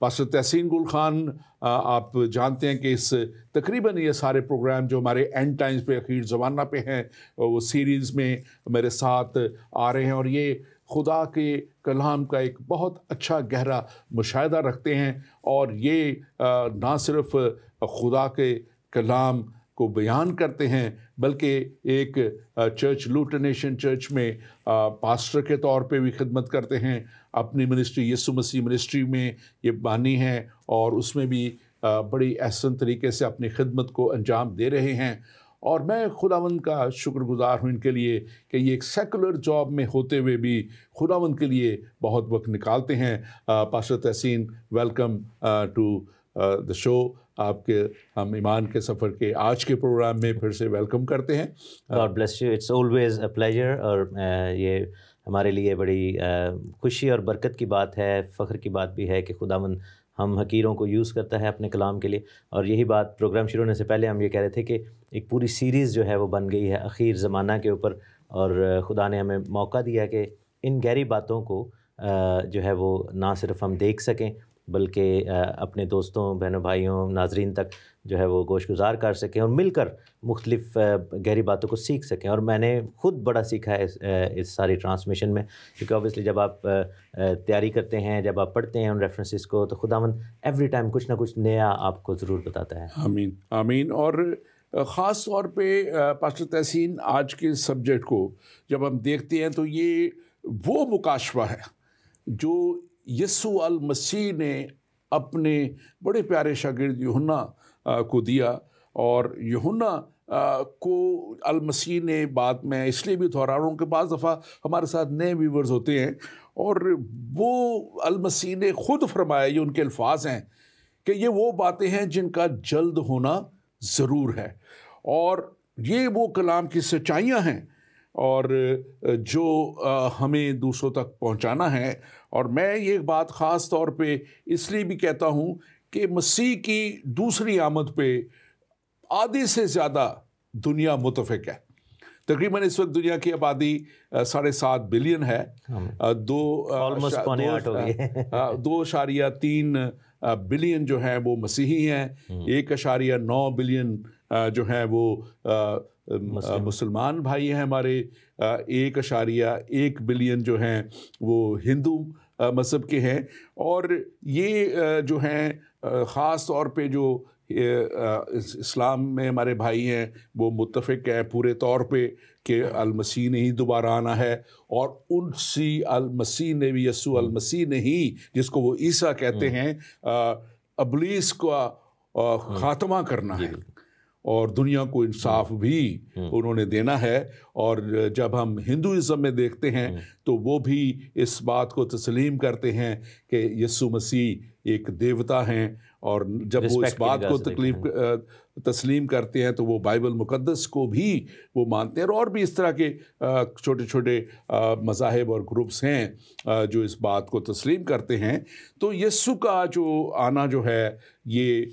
Pastor تحسین گل خان، آپ جانتے ہیں کہ اس تقریباً یہ سارے پروگرام جو ہمارے اینڈ ٹائمز پہ، اخیر زمانہ پہ ہیں، وہ سیریز میں میرے ساتھ آ رہے ہیں، اور یہ خدا کے کلام کا ایک بہت اچھا گہرا مشاہدہ رکھتے ہیں، اور یہ نہ صرف خدا کے کلام کو بیان کرتے ہیں بلکہ ایک چرچ لوٹن نیشن چرچ میں پاسٹر کے طور پہ بھی خدمت کرتے ہیں. اپنی منسٹری یسوع مسیح منسٹری میں یہ بانی ہیں، اور اس میں بھی بڑی احسن طریقے سے اپنی خدمت کو انجام دے رہے ہیں. اور میں خداوند کا شکر گزار ہوں ان کے لیے کہ یہ ایک سیکولر جاب میں ہوتے ہوئے بھی خداوند کے لیے بہت وقت نکالتے ہیں. پاسٹر تحسین، ویلکم ٹو دا شو. آپ کے ہم ایمان کے سفر کے آج کے پروگرام میں پھر سے ویلکم کرتے ہیں. God bless you. It's always a pleasure. اور یہ ہمارے لیے بڑی خوشی اور برکت کی بات ہے، فخر کی بات بھی ہے کہ خداوند ہم حقیروں کو یوز کرتا ہے اپنے کلام کے لیے. اور یہی بات پروگرام شروع ہونے سے پہلے ہم یہ کہہ رہے تھے کہ ایک پوری سیریز جو ہے وہ بن گئی ہے اخیر زمانہ کے اوپر، اور خدا نے ہمیں موقع دیا کہ ان گہری باتوں کو جو ہے وہ نہ صرف ہم دیکھ سکیں بلکہ اپنے دوستوں، بہنوں، بھائیوں، ناظرین تک جو ہے وہ گوش گزار کر سکیں اور مل کر مختلف گہری باتوں کو سیکھ سکیں. اور میں نے خود بڑا سیکھا ہے اس ساری ٹرانسمیشن میں، کیونکہ اوبیسلی جب آپ تیاری کرتے ہیں، جب آپ پڑھتے ہیں ان ریفرنسز کو، تو خداوند ایوری ٹائم کچھ نہ کچھ نیا آپ کو ضرور بتاتا ہے. آمین آمین. اور خاص طور پہ پاسٹر تحسین، آج کے سبجیکٹ کو جب ہم دیکھتے ہیں تو یہ وہ مکاشفہ ہے جو یسوع المسیح نے اپنے بڑے پیارے شاگرد یوحنا کو دیا. اور یوحنا کو المسیح نے، بعد میں اس لیے بھی دہرا رہا ہوں کہ بعض دفعہ ہمارے ساتھ نئے ویورز ہوتے ہیں، اور وہ المسیح نے خود فرمایا، یہ ان کے الفاظ ہیں کہ یہ وہ باتیں ہیں جن کا جلد ہونا ضرور ہے، اور یہ وہ کلام کی سچائیاں ہیں اور جو ہمیں دوسروں تک پہنچانا ہے. اور میں یہ بات خاص طور پہ اس لیے بھی کہتا ہوں کہ مسیح کی دوسری آمد پہ آدھی سے زیادہ دنیا متفق ہے. تقریباً اس وقت دنیا کی آبادی 7.5 بلین ہے. 2.3 بلین جو ہیں وہ مسیحی ہیں، 1.9 بلین جو ہیں وہ مسلمان بھائی ہیں ہمارے، 1.1 بلین جو ہیں وہ ہندو مذہب کے ہیں. اور یہ جو ہیں خاص طور پہ جو اسلام میں ہمارے بھائی ہیں وہ متفق ہیں پورے طور پہ کہ المسیح نے ہی دوبارہ آنا ہے، اور اسی المسیح نے بھی، یسوع المسیح نے ہی، جس کو وہ عیسیٰ کہتے ہیں، ابلیس کا خاتمہ کرنا ہے اور دنیا کو انصاف بھی انہوں نے دینا ہے. اور جب ہم ہندوازم میں دیکھتے ہیں تو وہ بھی اس بات کو تسلیم کرتے ہیں کہ یسوع مسیح ایک دیوتا ہیں، اور جب وہ اس بات کو تسلیم کرتے ہیں تو وہ بائبل مقدس کو بھی وہ مانتے ہیں. اور بھی اس طرح کے چھوٹے چھوٹے مذاہب اور گروپس ہیں جو اس بات کو تسلیم کرتے ہیں. تو یسوع کا جو آنا جو ہے یہ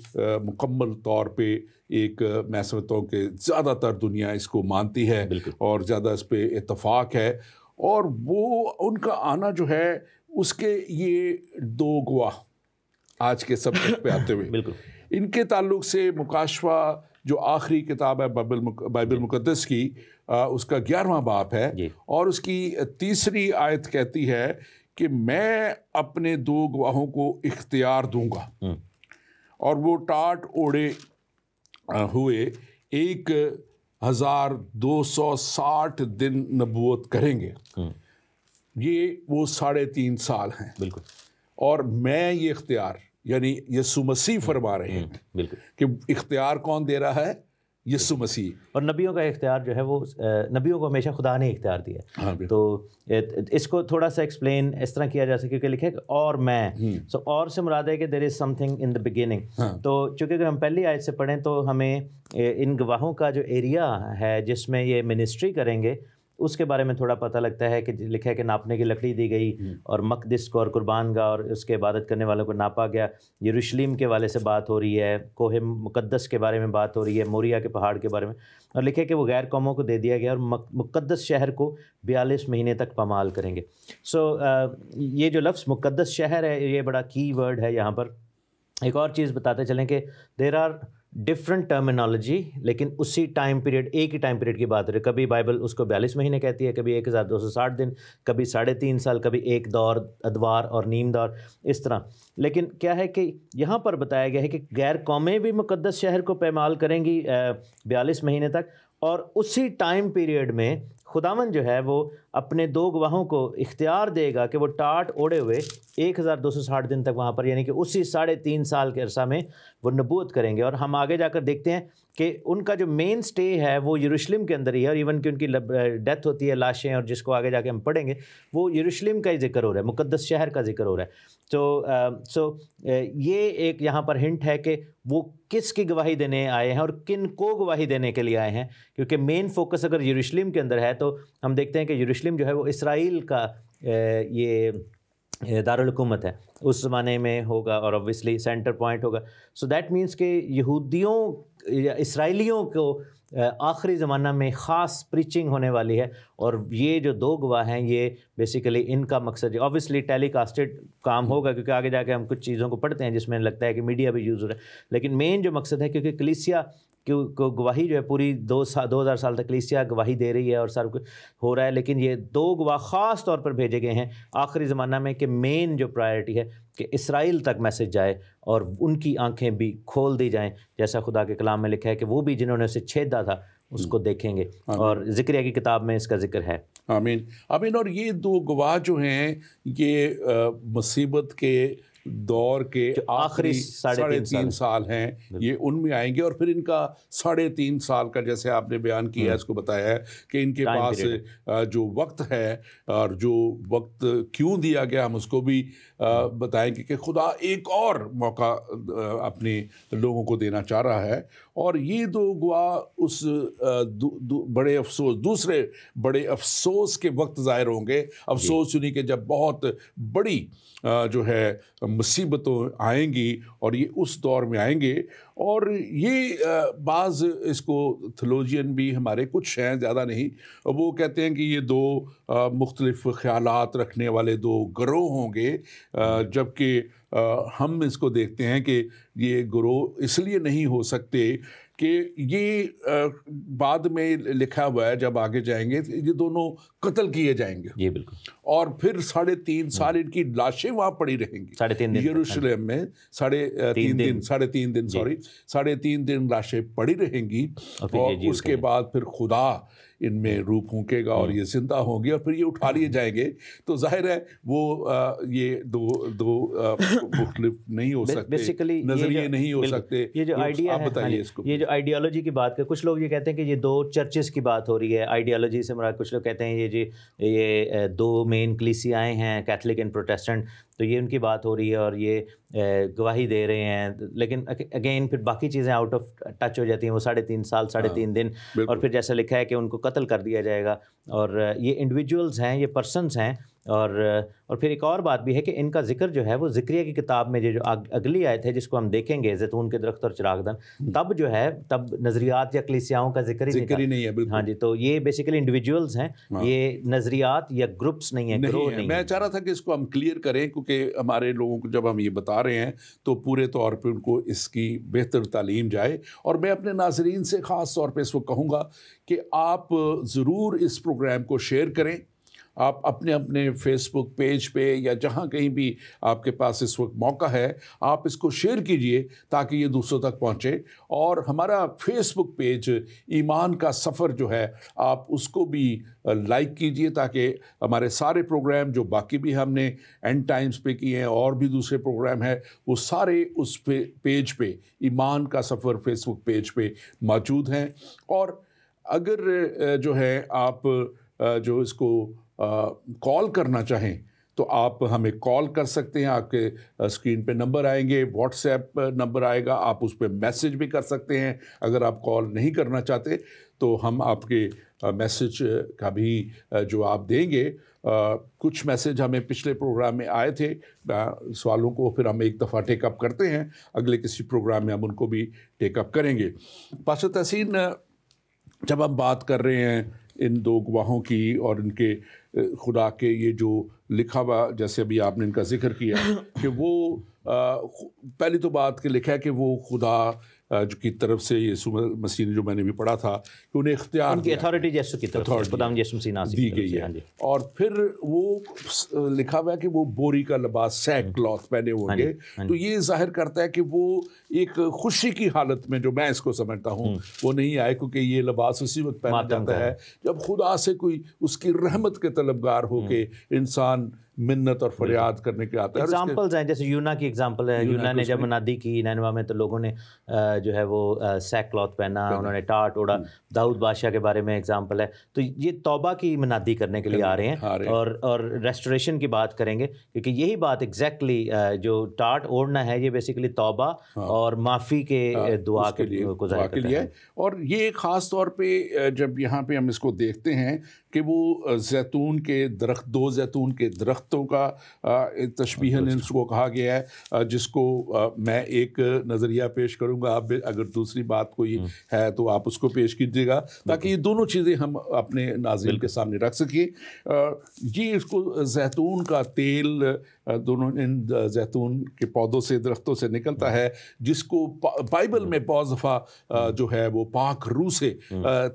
مکمل طور پہ ایک، میں سمجھتا ہوں کہ زیادہ تر دنیا اس کو مانتی ہے اور زیادہ اس پہ اتفاق ہے. اور وہ ان کا آنا جو ہے اس کے یہ 2 گواہ آج کے سبجیکٹ پہ آتے ہوئے، ان کے تعلق سے مکاشفہ جو آخری کتاب ہے بائبل مقدس کی، اس کا 11واں باب ہے، اور اس کی 3 آیت کہتی ہے کہ میں اپنے 2 گواہوں کو اختیار دوں گا اور وہ ٹاٹ اوڑے ہوئے 1260 دن نبوت کریں گے. یہ وہ 3.5 سال ہیں. اور میں یہ اختیار، یعنی یسوع مسیح فرما رہے ہیں کہ اختیار کون دے رہا ہے؟ یسوع مسیح. اور نبیوں کا اختیار جو ہے وہ نبیوں کو ہمیشہ خدا نے اختیار دیا ہے. تو اس کو تھوڑا سا ایکسپلین اس طرح کیا جا سکے کہ لکھے اور میں، سو اور سے مراد ہے کہ دیر از some thing in the beginning. تو چونکہ اگر ہم پہلی آیت سے پڑھیں تو ہمیں ان گواہوں کا جو ایریا ہے جس میں یہ منسٹری کریں گے اس کے بارے میں تھوڑا پتہ لگتا ہے کہ لکھا ہے کہ ناپنے کی لکڑی دی گئی اور مقدس کو اور قربان گاہ اور اس کے عبادت کرنے والوں کو ناپا گیا. یروشلم کے والے سے بات ہو رہی ہے, کوہ مقدس کے بارے میں بات ہو رہی ہے, موریا کے پہاڑ کے بارے میں, اور لکھے کہ وہ غیر قوموں کو دے دیا گیا اور مقدس شہر کو 42 مہینے تک پامال کریں گے. یہ جو لفظ مقدس شہر ہے یہ بڑا کی ورڈ ہے یہاں پر. ایک اور چیز بتاتے چلیں کہ دیر آر ڈفرنٹ ٹرمینالوجی, لیکن اسی ٹائم پیریڈ, ایک ہی ٹائم پیریڈ کی بات ہو رہی ہے. کبھی بائبل اس کو 42 مہینے کہتی ہے, کبھی 1260 دن, کبھی 3.5 سال, کبھی ایک دور, ادوار اور نیم دور, اس طرح. لیکن کیا ہے کہ یہاں پر بتایا گیا ہے کہ غیر قومیں بھی مقدس شہر کو پیمال کریں گی 42 مہینے تک, اور اسی ٹائم پیریڈ میں خداوند جو ہے وہ اپنے 2 گواہوں کو اختیار دے گا کہ وہ ٹاٹ اوڑے ہوئے 1260 دن تک وہاں پر, یعنی کہ اسی 3.5 سال کے عرصہ میں وہ نبوت کریں گے. اور ہم آگے جا کر دیکھتے ہیں کہ ان کا جو مین سٹے ہے وہ یروشلم کے اندر ہی ہے, اور ایون کہ ان کی ڈیتھ ہوتی ہے, لاشیں, اور جس کو آگے جا کے ہم پڑھیں گے وہ یروشلم کا ہی ذکر ہو رہا ہے, مقدس شہر کا ذکر ہو رہا ہے. سو یہ ایک یہاں پر ہنٹ ہے کہ وہ کس کی گواہی دینے آئے ہیں اور کن کو گواہی دینے کے لیے آئے ہیں, کیونکہ مین فوکس اگر یروشلم کے اندر ہے تو ہم دیکھتے ہیں کہ یروشلم جو ہے وہ اسرائیل کا یہ دارالحکومت ہے, اس زمانے میں ہوگا اور اوبویسلی سینٹر پوائنٹ ہوگا. سو دیٹ مینس کہ یہودیوں یا اسرائیلیوں کو آخری زمانہ میں خاص پریچنگ ہونے والی ہے, اور یہ جو 2 گواہ ہیں یہ بیسیکلی ان کا مقصد اوبویسلی ٹیلی کاسٹڈ کام ہوگا, کیونکہ آگے جا کے ہم کچھ چیزوں کو پڑھتے ہیں جس میں لگتا ہے کہ میڈیا بھی یوز ہو رہا ہے. لیکن مین جو مقصد ہے, کیونکہ کلیسیا کو گواہی جو ہے پوری 2000 سال تک کلیسیا گواہی دے رہی ہے اور سب کچھ ہو رہا ہے, لیکن یہ 2 گواہ خاص طور پر بھیجے گئے ہیں آخری زمانہ میں کہ مین جو پرائرٹی ہے کہ اسرائیل تک میسج جائے اور ان کی آنکھیں بھی کھول دی جائیں, جیسا خدا کے کلام میں لکھا ہے کہ وہ بھی جنہوں نے اسے چھیدا تھا اس کو دیکھیں گے, اور ذکریہ کی کتاب میں اس کا ذکر ہے. آمین آمین. اور یہ 2 گواہ جو ہیں یہ مصیبت کے دور کے آخری 3.5 سال ہیں, یہ ان میں آئیں گے, اور پھر ان کا 3.5 سال کا جیسے آپ نے بیان کیا ہے, اس کو بتایا ہے کہ ان کے پاس جو وقت ہے اور جو وقت کیوں دیا گیا ہم اس کو بھی بتائیں گے کہ خدا ایک اور موقع اپنے لوگوں کو دینا چاہ رہا ہے. اور یہ 2 گواہ اس بڑے افسوس, دوسرے بڑے افسوس کے وقت ظاہر ہوں گے. افسوس یعنی کہ جب بہت بڑی جو ہے مصیبتوں آئیں گی, اور یہ اس دور میں آئیں گے. اور یہ بعض اس کو تھیولوجین بھی ہمارے کچھ ہیں, زیادہ نہیں, وہ کہتے ہیں کہ یہ 2 مختلف خیالات رکھنے والے 2 گروہ ہوں گے, جبکہ ہم اس کو دیکھتے ہیں کہ یہ گروہ اس لیے نہیں ہو سکتے کہ یہ بعد میں لکھا ہوا ہے جب آگے جائیں گے یہ دونوں قتل کیے جائیں گے. جی بالکل. اور پھر 3.5 سال ان کی لاشیں وہاں پڑی رہیں گی 3.5 دن یروشلم میں, 3.5 دن لاشیں پڑی رہیں گی, اور اس کے بعد پھر خدا ان میں روح پھونکے گا اور یہ زندہ ہوں گے, اور پھر یہ اٹھا لیے جائیں گے. تو ظاہر ہے وہ یہ دو مختلف نہیں ہو سکتے, نظریے نہیں ہو سکتے. یہ جو آئیڈیا ہے, بتائیے اس کو. یہ جو آئیڈیالوجی کی بات ہے, کچھ لوگ یہ کہتے ہیں کہ یہ 2 چرچز کی بات ہو رہی ہے. آئیڈیالوجی سے مراد کچھ لوگ کہتے ہیں یہ 2 مین کلیسیائیں ہیں, کیتھولک اینڈ پروٹیسٹنٹ, تو یہ ان کی بات ہو رہی ہے اور یہ گواہی دے رہے ہیں. لیکن اگین پھر باقی چیزیں آؤٹ آف ٹچ ہو جاتی ہیں. وہ 3.5 سال 3.5 دن, اور پھر جیسا لکھا ہے کہ ان کو قتل کر دیا جائے گا. اور یہ انڈیویجولز ہیں, یہ پرسنز ہیں. اور پھر ایک اور بات بھی ہے کہ ان کا ذکر جو ہے وہ ذکریہ کی کتاب میں جو اگلی آیت ہے جس کو ہم دیکھیں گے, زیتون کے درخت اور چراغ دان, تب جو ہے تب نظریات یا کلیسیاؤں کا ذکر ہی نہیں ہے. ہاں جی, تو یہ بیسیکلی انڈیویجولز ہیں, یہ نظریات یا گروپس نہیں ہیں, گروہ نہیں. میں چاہ رہا تھا کہ اس کو ہم کلیئر کریں, کیونکہ ہمارے لوگوں کو جب ہم یہ بتا رہے ہیں تو پورے طور پہ ان کو اس کی بہتر تعلیم جائے. اور میں اپنے ناظرین سے خاص طور پہ اس کو کہوں گا کہ آپ ضرور اس پروگرام کو شیئر کریں. آپ اپنے اپنے فیس بک پیج پہ یا جہاں کہیں بھی آپ کے پاس اس وقت موقع ہے آپ اس کو شیئر کیجئے تاکہ یہ دوسروں تک پہنچے. اور ہمارا فیس بک پیج ایمان کا سفر جو ہے آپ اس کو بھی لائک کیجئے تاکہ ہمارے سارے پروگرام جو باقی بھی ہم نے اینڈ ٹائمز پہ کیے ہیں اور بھی دوسرے پروگرام ہیں وہ سارے اس پیج پہ ایمان کا سفر فیس بک پیج پہ موجود ہیں. اور اگر جو ہے آپ جو اس کو کال کرنا چاہیں تو آپ ہمیں کال کر سکتے ہیں. آپ کے اسکرین پہ نمبر آئیں گے, واٹس ایپ نمبر آئے گا, آپ اس پہ میسج بھی کر سکتے ہیں. اگر آپ کال نہیں کرنا چاہتے تو ہم آپ کے میسج کا بھی جواب دیں گے. کچھ میسج ہمیں پچھلے پروگرام میں آئے تھے, سوالوں کو پھر ہم ایک دفعہ ٹیک اپ کرتے ہیں, اگلے کسی پروگرام میں ہم ان کو بھی ٹیک اپ کریں گے. پاسٹر تحسین, جب ہم بات کر رہے ہیں ان دو گواہوں کی اور ان کے خدا کے یہ جو لکھا ہوا, جیسے ابھی آپ نے ان کا ذکر کیا کہ وہ پہلی تو بات کہ لکھا ہے کہ وہ خدا جو کی طرف سے یسوع مسیح نے, جو میں نے بھی پڑھا تھا کہ انہیں اختیار ان کی اتھارٹی یسوع کی طرف سے, خداوند یسوع مسیح ناصر دی گئی ہے. اور پھر وہ لکھا ہوا ہے کہ وہ بوری کا لباس, سیک کلاتھ پہنے ہوں گے. تو یہ ظاہر کرتا ہے کہ وہ ایک خوشی کی حالت میں, جو میں اس کو سمجھتا ہوں, وہ نہیں آئے, کیونکہ یہ لباس اسی وقت پہنا جاتا ہے جب خدا سے کوئی اس کی رحمت کے طلبگار ہو کے انسان منت اور فریاد کرنے کے آتا ہے. ایگزامپلز ہیں, جیسے یونا کی ایگزامپل ہے. یونا نے جب منادی کی نینوا میں تو لوگوں نے جو ہے وہ سیک کلاتھ پہنا, انہوں نے ٹاٹ اوڑا. داؤد بادشاہ کے بارے میں ایگزامپل ہے. تو یہ توبہ کی منادی کرنے کے لیے آ رہے ہیں اور ریسٹوریشن کی بات کریں گے, کیونکہ یہی بات ایگزیکٹلی جو ٹاٹ اوڑھنا ہے یہ بیسیکلی توبہ اور معافی کے دعا کے لیے ہے. اور یہ خاص طور پہ جب یہاں پہ ہم اس کو دیکھتے ہیں کہ وہ زیتون کے درخت, دو زیتون کے درختوں کا تشبیہاً اس کو کہا گیا ہے, جس کو میں ایک نظریہ پیش کروں گا, آپ اگر دوسری بات کوئی ہے تو آپ اس کو پیش کیجیے گا, تاکہ یہ دونوں چیزیں ہم اپنے ناظرین کے سامنے رکھ سکیں. یہ اس کو زیتون کا تیل دونوں ان زیتون کے پودوں سے, درختوں سے نکلتا ہے, جس کو بائبل میں بعض دفعہ جو ہے وہ پاک روح سے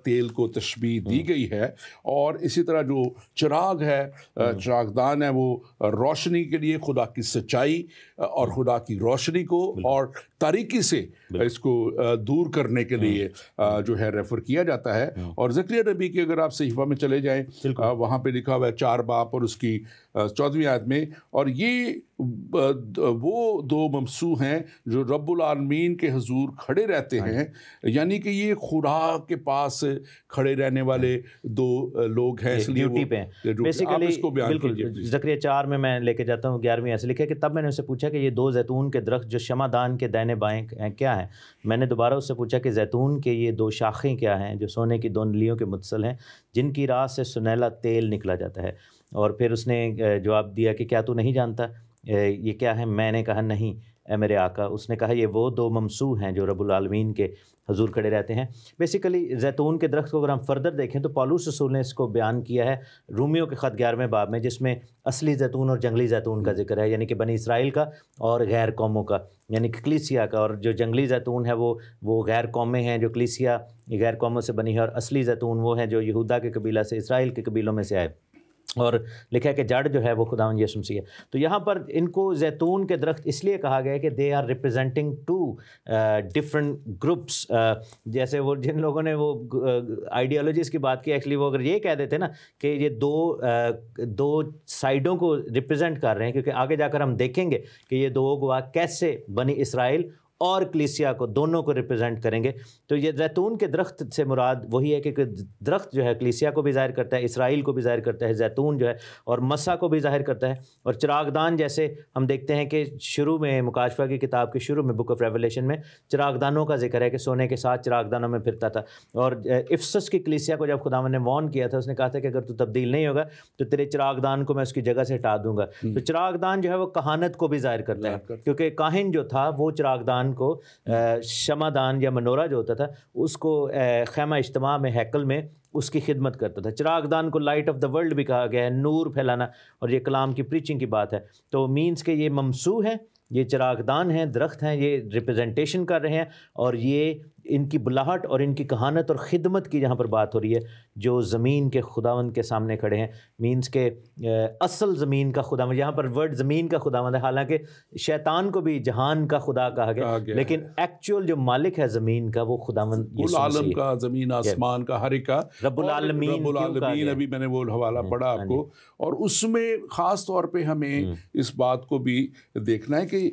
تیل کو تشبیہ دی گئی ہے. اور اسی طرح جو چراغ ہے, چراغ دان ہے, وہ روشنی کے لیے خدا کی سچائی اور خدا کی روشنی کو اور تاریکی سے اس کو دور کرنے کے لیے جو ہے ریفر کیا جاتا ہے. اور زکریا نبی کے اگر آپ صحیفہ میں چلے جائیں, وہاں پہ لکھا ہوا ہے 4 باب اور اس کی 14ویں آیت میں, اور یہ وہ دو ممسوح ہیں جو رب العالمین کے حضور کھڑے رہتے ہیں. یعنی کہ یہ خدا کے پاس کھڑے رہنے والے دو لوگ ہیں, اس لیے ڈیوٹی پہ ہیں بیسیکلی. بالکل, زکریا 4 میں لے کے جاتا ہوں 11ویں ایسے لکھا ہے کہ تب میں نے اسے پوچھا کہ یہ 2 زیتون کے درخت جو شمعدان کے دائیں بائیں ہیں کیا ہیں. میں نے دوبارہ اس سے پوچھا کہ زیتون کے یہ 2 شاخیں کیا ہیں جو سونے کی 2 نلیوں کے متصل ہیں, جن کی راس سے سنیلا تیل نکلا جاتا ہے. اور پھر اس نے جواب دیا کہ کیا تو نہیں جانتا یہ کیا ہے؟ میں نے کہا نہیں اے میرے آقا. اس نے کہا یہ وہ 2 ممسوح ہیں جو رب العالمین کے حضور کھڑے رہتے ہیں. بیسیکلی زیتون کے درخت کو اگر ہم فردر دیکھیں تو پالوس رسول نے اس کو بیان کیا ہے رومیوں کے خط 11ویں باب میں, جس میں اصلی زیتون اور جنگلی زیتون کا ذکر ہے, یعنی کہ بنی اسرائیل کا اور غیر قوموں کا, یعنی کہ کلیسیا کا. اور جو جنگلی زیتون ہے وہ غیر قومیں ہیں جو کلیسیا غیر قوموں سے بنی ہے, اور اصلی زیتون وہ ہیں جو یہودا کے قبیلہ سے, اسرائیل کے قبیلوں میں سے آئے. اور لکھا ہے کہ جڑ جو ہے وہ خداوند یسوع مسیح ہے. تو یہاں پر ان کو زیتون کے درخت اس لیے کہا گیا ہے کہ they are representing 2 different groups. جیسے وہ جن لوگوں نے وہ آئیڈیالوجیز کی بات کی, ایکچولی وہ اگر یہ کہہ دیتے نا کہ یہ دو سائڈوں کو ریپرزینٹ کر رہے ہیں, کیونکہ آگے جا کر ہم دیکھیں گے کہ یہ 2 گواہ کیسے بنی اسرائیل اور کلیسیا کو دونوں کو ریپرزینٹ کریں گے. تو یہ زیتون کے درخت سے مراد وہی ہے کہ درخت جو ہے کلیسیا کو بھی ظاہر کرتا ہے, اسرائیل کو بھی ظاہر کرتا ہے, زیتون جو ہے اور مسا کو بھی ظاہر کرتا ہے. اور چراغدان جیسے ہم دیکھتے ہیں کہ شروع میں مکاشفہ کی کتاب کے شروع میں بک آف ریولیشن میں چراغدانوں کا ذکر ہے کہ سونے کے ساتھ چراغدانوں میں پھرتا تھا. اور افسس کی کلیسیا کو جب خداوند نے وارن کیا تھا, اس نے کہا تھا کہ اگر تو تبدیل نہیں ہوگا تو تیرے چراغدان کو میں اس کی جگہ سے ہٹا دوں گا. تو چراغدان جو ہے وہ کہانت کو بھی ظاہر کرتا ہے, کیونکہ کاہن جو تھا وہ چراغدان کو شمعدان یا منورہ جو ہوتا تھا اس کو خیمہ اجتماع میں ہیکل میں اس کی خدمت کرتا تھا. چراغدان کو لائٹ آف دا ورلڈ بھی کہا گیا ہے, نور پھیلانا, اور یہ کلام کی پریچنگ کی بات ہے. تو مینس کہ یہ ممسوح ہیں, یہ چراغدان ہیں, درخت ہیں, یہ ریپرزنٹیشن کر رہے ہیں. اور یہ ان کی بلاہٹ اور ان کی کہانت اور خدمت کی جہاں پر بات ہو رہی ہے, جو زمین کے خداوند کے سامنے کھڑے ہیں. مینس کہ اصل زمین کا خداوند, یہاں پر ورڈ زمین کا خداوند ہے, حالانکہ شیطان کو بھی جہان کا خدا کہا گیا, لیکن ایکچوئل جو مالک ہے زمین کا وہ خداوند یسوع عالم کا, زمین آسمان کا, ہر ایک کا رب العالمین. ابھی میں نے وہ حوالہ پڑھا آپ کو, اور اس میں خاص طور پہ ہمیں اس بات کو بھی دیکھنا ہے کہ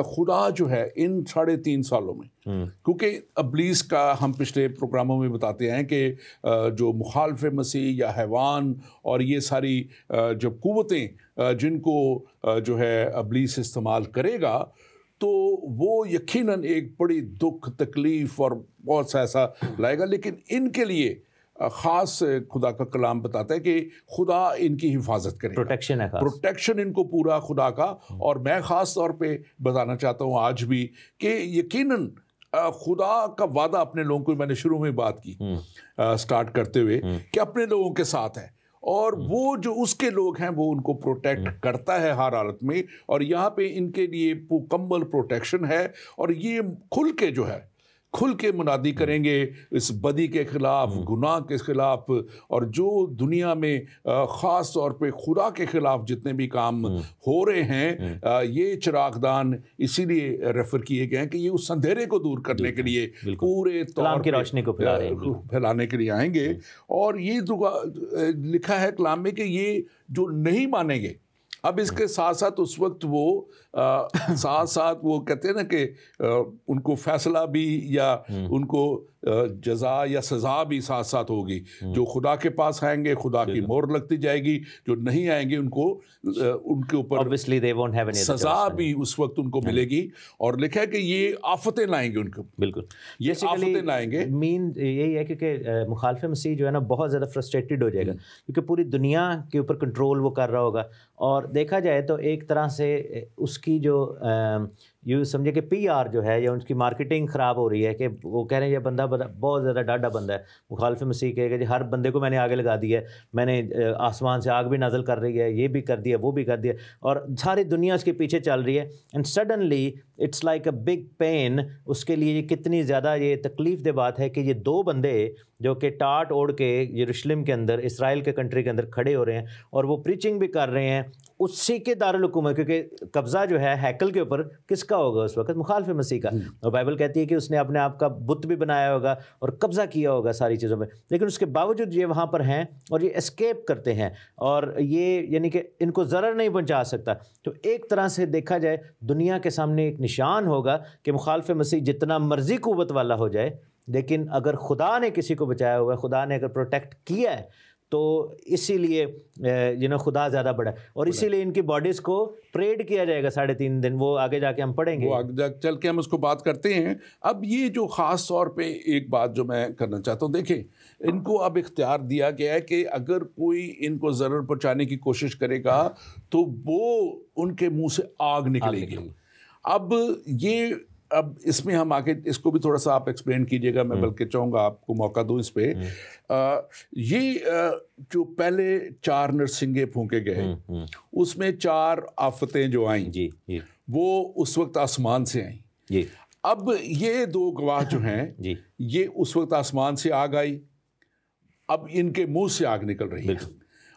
خدا جو ہے ان 3.5 سالوں میں کیونکہ ابلیس کا ہم پچھلے پروگراموں میں بتاتے ہیں کہ جو مخالف مسیح یا حیوان اور یہ ساری جو قوتیں جن کو جو ہے ابلیس استعمال کرے گا تو وہ یقیناً ایک بڑی دکھ تکلیف اور بہت سا ایسا لائے گا، لیکن ان کے لیے خاص خدا کا کلام بتاتا ہے کہ خدا ان کی حفاظت کرے، پروٹیکشن ان کو پورا خدا کا۔ اور میں خاص طور پہ بتانا چاہتا ہوں آج بھی کہ یقیناً خدا کا وعدہ اپنے لوگوں کو، میں نے شروع میں بات کی سٹارٹ کرتے ہوئے کہ اپنے لوگوں کے ساتھ ہے، اور وہ جو اس کے لوگ ہیں وہ ان کو پروٹیکٹ کرتا ہے ہر حالت میں، اور یہاں پہ ان کے لیے مکمل پروٹیکشن ہے، اور یہ کھل کے منادی کریں گے اس بدی کے خلاف، گناہ کے خلاف، اور جو دنیا میں خاص طور پہ خدا کے خلاف جتنے بھی کام ہو رہے ہیں، یہ چراغدان اسی لیے ریفر کیے گئے ہیں کہ یہ اس اندھیرے کو دور کرنے کے لیے پورے طور کی روشنی کو پھیلانے کے لیے آئیں گے۔ اور یہ لکھا ہے کلام میں کہ یہ جو نہیں مانیں گے، اب اس کے ساتھ ساتھ اس وقت وہ کہتے ہیں نا کہ ان کو فیصلہ بھی یا ان کو جزا یا سزا بھی ساتھ ساتھ ہوگی۔ جو خدا کے پاس آئیں گے خدا کی مہر لگتی جائے گی، جو نہیں آئیں گے ان کے اوپر سزا بھی اس وقت ان کو ملے گی۔ اور لکھا ہے کہ یہ آفتیں لائیں گے ان کو، بالکل یہ آفتیں لائیں گے۔ مین یہی ہے کیونکہ مخالف مسیح جو ہے نا بہت زیادہ فرسٹریٹڈ ہو جائے گا، کیونکہ پوری دنیا کے اوپر کنٹرول وہ کر رہا ہوگا، اور دیکھا جائے تو ایک طرح سے اس کی جو یوں سمجھے کہ پی آر جو ہے یا ان کی مارکیٹنگ خراب ہو رہی ہے، کہ وہ کہہ رہے ہیں یہ بندہ بہت زیادہ ڈاڈا بندہ ہے۔ مخالف مسیح کہے گا جی ہر بندے کو میں نے آگے لگا دیا ہے، میں نے آسمان سے آگ بھی نازل کر رہی ہے، یہ بھی کر دیا، وہ بھی کر دیا، اور ساری دنیا اس کے پیچھے چل رہی ہے۔ And suddenly it's like a big pain, اس کے لیے یہ کتنی زیادہ یہ تکلیف دہ بات ہے کہ یہ دو بندے جو کہ ٹاٹ اوڑھ کے یروشلم کے اندر، اسرائیل کے کنٹری کے اندر کھڑے ہو رہے ہیں، اور وہ پریچنگ بھی کر رہے ہیں اسی کے دارالحکومت، کیونکہ قبضہ جو ہے ہیکل کے اوپر کس کا ہوگا اس وقت؟ مخالف مسیح کا۔ اور بائبل کہتی ہے کہ اس نے اپنے آپ کا بت بھی بنایا ہوگا اور قبضہ کیا ہوگا ساری چیزوں میں، لیکن اس کے باوجود یہ وہاں پر ہیں اور یہ اسکیپ کرتے ہیں، اور یہ یعنی کہ ان کو ضرر نہیں پہنچا سکتا۔ تو ایک طرح سے دیکھا جائے دنیا کے سامنے ایک نشان ہوگا کہ مخالف مسیح جتنا مرضی قوت والا ہو جائے، لیکن اگر خدا نے کسی کو بچایا ہوا ہے، خدا نے اگر پروٹیکٹ کیا ہے، تو اسی لیے خدا زیادہ بڑا ہے، اور اسی لیے ان کی باڈیز کو پریڈ کیا جائے گا 3.5 دن۔ وہ آگے جا کے ہم پڑھیں گے، وہ آگے چل کے ہم اس کو بات کرتے ہیں۔ اب یہ جو خاص طور پہ ایک بات جو میں کرنا چاہتا ہوں، دیکھیں ان کو اب اختیار دیا گیا ہے کہ اگر کوئی ان کو ضرر پہنچانے کی کوشش کرے گا تو وہ ان کے منہ سے آگ نکلے گی۔ اب اس میں ہم آگے اس کو بھی تھوڑا سا آپ ایکسپلین کیجیے گا، میں بلکہ چاہوں گا آپ کو موقع دوں اس پہ۔ یہ جو پہلے 4 نرسنگے پھونکے گئے، اس میں 4 آفتیں جو آئیں وہ اس وقت آسمان سے آئیں۔ اب یہ 2 گواہ جو ہیں یہ اس وقت آسمان سے آگ آئی، اب ان کے منہ سے آگ نکل رہی ہے،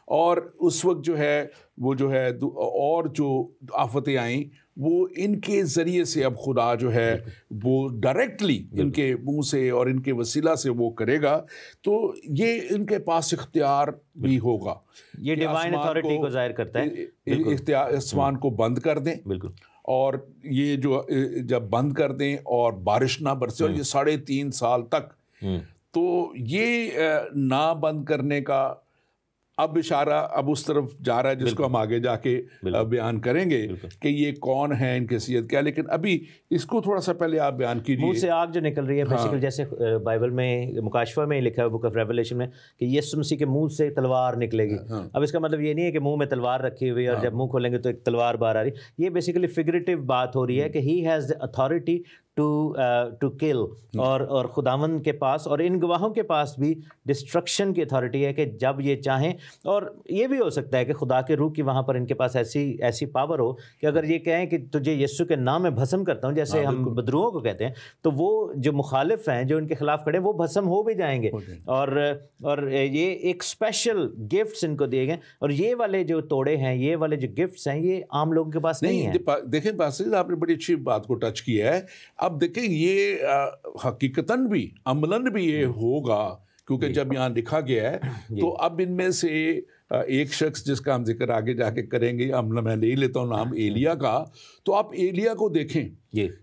اور اس وقت جو ہے وہ جو ہے اور جو آفتیں آئیں وہ ان کے ذریعے سے اب خدا جو ہے وہ ڈائریکٹلی ان کے منہ سے اور ان کے وسیلہ سے وہ کرے گا۔ تو یہ ان کے پاس اختیار بھی ہوگا، یہ ڈیوائن اتھارٹی کو ظاہر کرتا ہے، اختیار آسمان کو بند کر دیں، بالکل، اور یہ جو جب بند کر دیں اور بارش نہ برسے، اور یہ 3.5 سال تک، تو یہ نہ بند کرنے کا اب اشارہ اب اس طرف جا رہا ہے جس کو ہم آگے جا کے بیان کریں گے کہ یہ کون ہے، ان کی حیثیت کیا، لیکن ابھی اس کو تھوڑا سا پہلے آپ بیان کیجیے۔ منہ سے آگ جو نکل رہی ہے بیسیکلی جیسے بائبل میں مکاشفہ میں لکھا ہے، بک آف ریویلیشن میں، کہ یسوع مسیح کے منہ سے تلوار نکلے گی۔ اب اس کا مطلب یہ نہیں ہے کہ منہ میں تلوار رکھی ہوئی اور جب منہ کھولیں گے تو ایک تلوار باہر آ رہی، یہ بیسیکلی فگریٹو بات ہو رہی ہے کہ he has the authority to kill, اور خداوند کے پاس اور ان گواہوں کے پاس بھی ڈسٹرکشن کی اتھارٹی ہے کہ جب یہ چاہیں، اور یہ بھی ہو سکتا ہے کہ خدا کے روح کی وہاں پر ان کے پاس ایسی پاور ہو کہ اگر یہ کہیں کہ تجھے یسوع کے نام میں بھسم کرتا ہوں، جیسے ہم بدروہوں کو کہتے ہیں، تو وہ جو مخالف ہیں جو ان کے خلاف کھڑے وہ بھسم ہو بھی جائیں گے، اور یہ ایک اسپیشل گفٹس ان کو دیے گئے، اور یہ والے جو توڑے ہیں، یہ والے جو گفٹس ہیں، یہ عام لوگوں کے پاس نہیں ہیں۔ دیکھیں پاسٹر آپ نے بڑی اچھی بات کو ٹچ کیا ہے۔ اب دیکھیں یہ حقیقتاً بھی عملاً بھی یہ ہوگا کیونکہ جب یہاں لکھا گیا ہے تو اب ان میں سے ایک شخص جس کا ہم ذکر آگے جا کے کریں گے، میں لے لیتا ہوں نام ایلیا کا، تو آپ ایلیا کو دیکھیں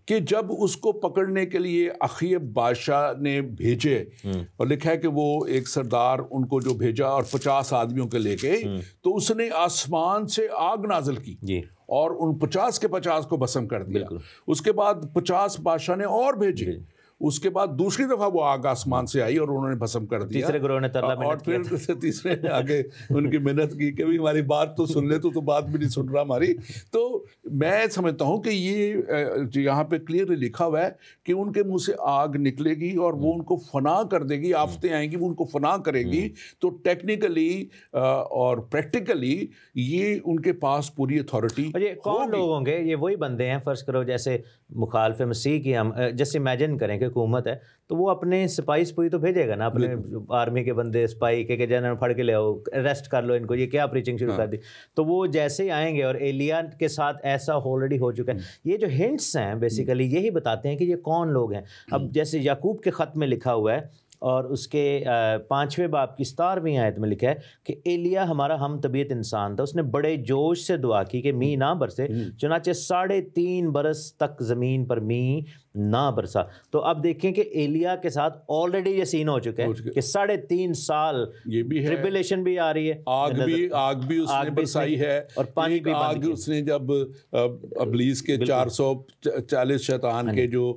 کہ جب اس کو پکڑنے کے لیے اخیب بادشاہ نے بھیجے، اور لکھا ہے کہ وہ ایک سردار ان کو جو بھیجا اور 50 آدمیوں کے لے کے، تو اس نے آسمان سے آگ نازل کی اور ان 50 کے 50 کو بھسم کر دیا۔ اس کے بعد 50 بادشاہ نے اور بھیجے، اس کے بعد دوسری دفعہ وہ آگ آسمان سے آئی اور انہوں نے بھسم کر دیا، تیسرے گروہ نے اور پھر تیسرے نے آگے ان کی محنت کی کہ ہماری بات تو سن لے، تو بات بھی نہیں سن رہا ہماری۔ تو میں سمجھتا ہوں کہ یہ یہاں پہ کلیئرلی لکھا ہوا ہے کہ ان کے منہ سے آگ نکلے گی اور وہ ان کو فنا کر دے گی، آفتیں آئیں گی وہ ان کو فنا کرے گی۔ تو ٹیکنیکلی اور پریکٹیکلی یہ ان کے پاس پوری اتھارٹی۔ یہ کون لوگ ہوں گے؟ یہ وہی بندے ہیں، فرض کرو جیسے مخالف مسیح کی، ہم جیسے امیجن کریں کہ حکومت ہے تو وہ اپنے سپاہی سپوئی تو بھیجے گا نا، اپنے آرمی کے بندے سپاہی کہ جنرل پھڑ کے لے آؤ، اریسٹ کر لو ان کو، یہ کیا پریچنگ شروع کر دی۔ تو وہ جیسے ہی آئیں گے، اور ایلیا کے ساتھ ایسا آلریڈی ہو چکا ہے۔ یہ جو ہنٹس ہیں بیسیکلی یہی بتاتے ہیں کہ یہ کون لوگ ہیں۔ اب جیسے یعقوب کے خط میں لکھا ہوا ہے اور اس کے 5ویں باب کی 17ویں آیت میں لکھا ہے کہ ایلیا ہمارا ہم طبیعت انسان تھا، اس نے بڑے جوش سے دعا کی کہ می نہ برسے، چنانچہ 3.5 برس تک زمین پر می نہ برسا۔ تو اب دیکھیں کہ ایلیا کے ساتھ آلریڈی یہ سین ہو چکا ہے کہ 3.5 سال یہ بھی ہے، ٹریبلیشن بھی آ رہی ہے، آگ بھی اس نے برسائی ہے، اور پانی بھی آگ اس نے جب ابلیس کے 440 شیطان کے جو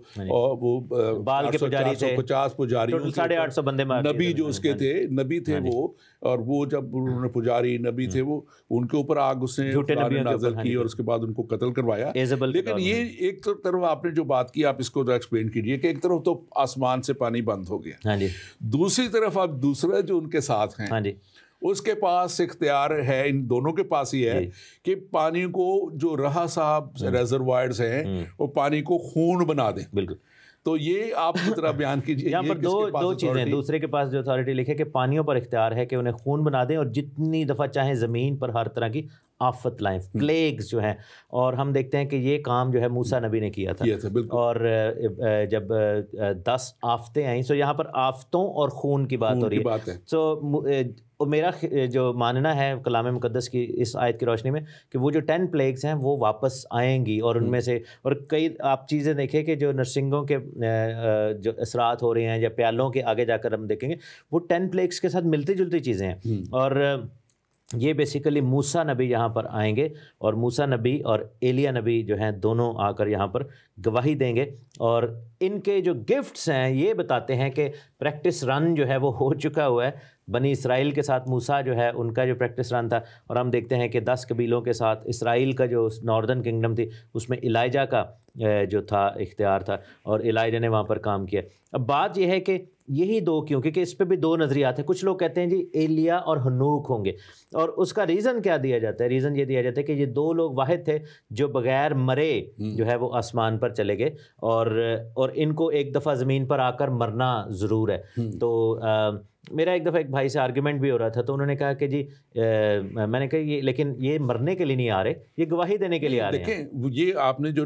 وہ بال کے پجاری تھے، 50 پجاریوں 850 بندے نبی جو اس کے تھے، نبی تھے وہ، اور وہ جب انہوں نے پجاری نبی تھے وہ، ان کے اوپر آگ اس نے نازل کی اور اس کے بعد ان کو قتل کروایا۔ لیکن یہ ایک طرف آپ نے جو بات کی، آپ اس کو ایکسپلین کیجیے کہ ایک طرف تو آسمان سے پانی بند ہو گیا، دوسری طرف اب دوسرا جو ان کے ساتھ ہیں اس کے پاس اختیار ہے، ان دونوں کے پاس ہی ہے کہ پانی کو جو رہا صاحب ریزروائرز ہیں وہ پانی کو خون بنا دیں۔ بالکل، تو یہ آپ کی طرح بیان کیجیے۔ یہاں پر دو چیزیں، دوسرے کے پاس جو اتھارٹی لکھے کہ پانیوں پر اختیار ہے کہ انہیں خون بنا دیں اور جتنی دفعہ چاہیں زمین پر ہر طرح کی آفت لائیں، پلیگز جو ہیں۔ اور ہم دیکھتے ہیں کہ یہ کام جو ہے موسیٰ نبی نے کیا تھا، اور جب 10 آفتیں آئیں، سو یہاں پر آفتوں اور خون کی بات ہو رہی ہے۔ سو میرا جو ماننا ہے کلام مقدس کی اس آیت کی روشنی میں کہ وہ جو 10 پلیگز ہیں وہ واپس آئیں گی، اور ان میں سے اور کئی آپ چیزیں دیکھیں کہ جو نرسنگوں کے جو اثرات ہو رہے ہیں یا پیالوں کے آگے جا کر ہم دیکھیں گے وہ 10 پلیگز کے ساتھ ملتی جلتی چیزیں ہیں۔ اور یہ بیسیکلی موسیٰ نبی یہاں پر آئیں گے، اور موسیٰ نبی اور ایلیا نبی جو ہیں دونوں آ کر یہاں پر گواہی دیں گے، اور ان کے جو گفٹس ہیں یہ بتاتے ہیں کہ پریکٹس رن جو ہے وہ ہو چکا ہوا ہے۔ بنی اسرائیل کے ساتھ موسیٰ جو ہے ان کا جو پریکٹس رن تھا، اور ہم دیکھتے ہیں کہ 10 قبیلوں کے ساتھ اسرائیل کا جو ناردرن کنگڈم تھی اس میں الائجہ کا جو تھا اختیار تھا، اور الائجہ نے وہاں پر کام کیا۔ اب بات یہ ہے کہ یہی دو کیوں، کیونکہ اس پہ بھی 2 نظریات ہیں۔ کچھ لوگ کہتے ہیں جی ایلیا اور ہنوک ہوں گے، اور اس کا ریزن کیا دیا جاتا ہے؟ ریزن یہ دیا جاتا ہے کہ یہ 2 لوگ واحد تھے جو بغیر مرے جو ہے وہ آسمان پر چلے گئے، اور ان کو ایک دفعہ زمین پر آ کر مرنا ضرور ہے۔ تو میرا ایک دفعہ ایک بھائی سے آرگیومنٹ بھی ہو رہا تھا، تو انہوں نے کہا کہ جی میں نے کہا یہ لیکن یہ مرنے کے لیے نہیں آ رہے، یہ گواہی دینے کے لیے آ رہے ہیں۔ دیکھیں یہ آپ نے جو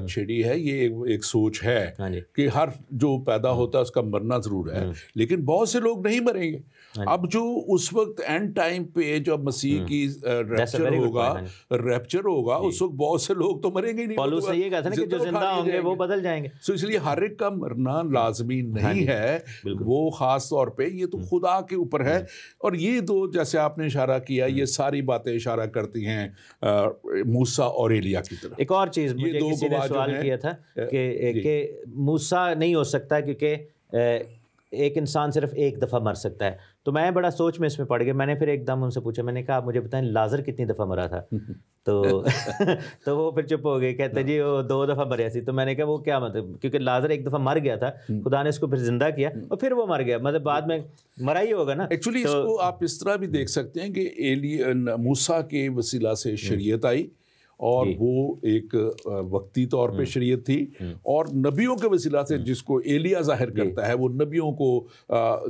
چھیڑی ہے یہ ایک سوچ ہے کہ ہر جو پیدا ہوتا ہے اس کا مرنا ضرور ہے، لیکن بہت سے لوگ نہیں مریں گے۔ اب جو اس وقت اینڈ ٹائم پہ جب مسیح کی ریپچر ہوگا اس وقت بہت سے لوگ تو مریں گے نہیں۔ پالوس نے یہ کہا تھا نا کہ جو زندہ ہوں گے وہ بدل جائیں گے، تو اس لیے ہر ایک کا مرنا لازمی نہیں ہے، وہ خاص طور پہ یہ تو خدا کے اوپر ہے۔ اور یہ 2 جیسے آپ نے اشارہ کیا، یہ ساری باتیں اشارہ کرتی ہیں موسیٰ اور ایلیا کی طرف۔ ایک اور چیز مجھے کسی نے سوال کیا تھا کہ موسیٰ نہیں ہو سکتا کیونکہ ایک انسان صرف ایک دفعہ مر سکتا ہے، تو میں بڑا سوچ میں اس میں پڑ گیا۔ میں نے پھر ایک دم ان سے پوچھا، میں نے کہا آپ مجھے بتائیں لازر کتنی دفعہ مرا تھا؟ تو وہ پھر چپ ہو گئے، کہتے جی وہ 2 دفعہ مریا سی۔ تو میں نے کہا وہ کیا مطلب، کیونکہ لازر ایک دفعہ مر گیا تھا، خدا نے اس کو پھر زندہ کیا اور پھر وہ مر گیا، مطلب بعد میں مرا ہی ہوگا نا۔ ایکچولی اس کو آپ اس طرح بھی دیکھ سکتے ہیں کہ موسیٰ کے وسیلہ سے شریعت آئی، اور وہ ایک وقتی طور پہ شریعت تھی، اور نبیوں کے وسیلہ سے جس کو ایلیا ظاہر کرتا ہے، وہ نبیوں کو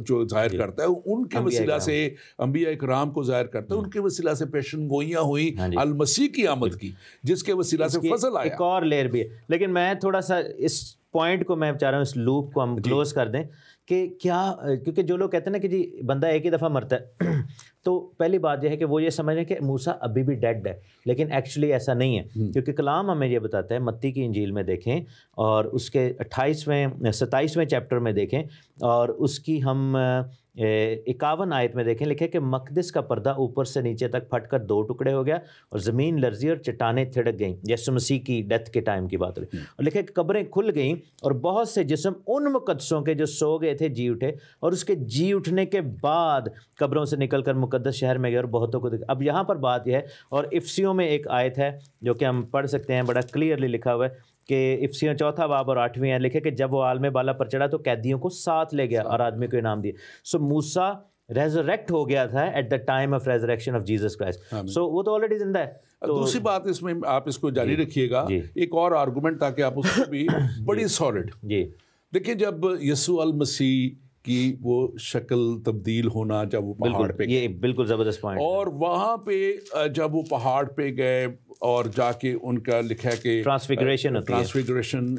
جو ظاہر کرتا ہے ان کے وسیلہ سے، انبیاء اکرام کو ظاہر کرتا ہے، ان کے وسیلہ سے پیشن گوئیاں ہوئی المسیح کی آمد کی، جس کے وسیلہ سے فضل آیا۔ ایک اور لیئر بھی ہے، لیکن میں تھوڑا سا اس پوائنٹ کو میں چاہ رہا ہوں، اس لوپ کو ہم کلوز کر دیں کہ کیا، کیونکہ جو لوگ کہتے ہیں نا کہ جی بندہ ایک ہی دفعہ مرتا ہے تو پہلی بات یہ ہے کہ وہ یہ سمجھ رہے ہیں کہ موسیٰ ابھی بھی ڈیڈ ہے، لیکن ایکچولی ایسا نہیں ہے، کیونکہ کلام ہمیں یہ بتاتا ہے، متی کی انجیل میں دیکھیں اور اس کے 27ویں چیپٹر میں دیکھیں اور اس کی ہم 51 آیت میں دیکھیں، لکھے کہ مقدس کا پردہ اوپر سے نیچے تک پھٹ کر 2 ٹکڑے ہو گیا اور زمین لرزی اور چٹانیں تھڑک گئیں، یسوع مسیح کی ڈیتھ کے ٹائم کی بات ہوئی، اور لکھے کہ قبریں کھل گئیں اور بہت سے جسم ان مقدسوں کے جو سو گئے تھے جی اٹھے، اور اس کے جی اٹھنے کے بعد قبروں سے نکل کر مقدس شہر میں گئے اور بہتوں کو دیکھا۔ اب یہاں پر بات یہ ہے، اور افسیوں میں ایک آیت ہے جو کہ ہم پڑھ سکتے ہیں، بڑا کلیئرلی لکھا ہوا ہے کہ افسیوں 4 باب اور 8ویں ہے، لکھے کہ جب وہ عالم بالا پر چڑھا تو قیدیوں کو ساتھ لے گیا اور آدمی کو انعام دیا۔ سو موسیٰ ریزریکٹ ہو گیا تھا at the time of resurrection of Jesus Christ, so وہ تو آلریڈی زندہ ہے۔ دوسری بات اس میں آپ اس کو جاری رکھیے گا، ایک اور آرگومنٹ تاکہ آپ اس کو بھی بڑی سالڈ دیکھیں، جب یسوع المسیح کی وہ شکل تبدیل ہونا، جب وہ پہاڑ پہ، یہ بالکل زبردست پوائنٹ، اور وہاں پہ جب وہ پہاڑ پہ گئے اور جا کے ان کا لکھا ہے کہ ٹرانسفیگریشن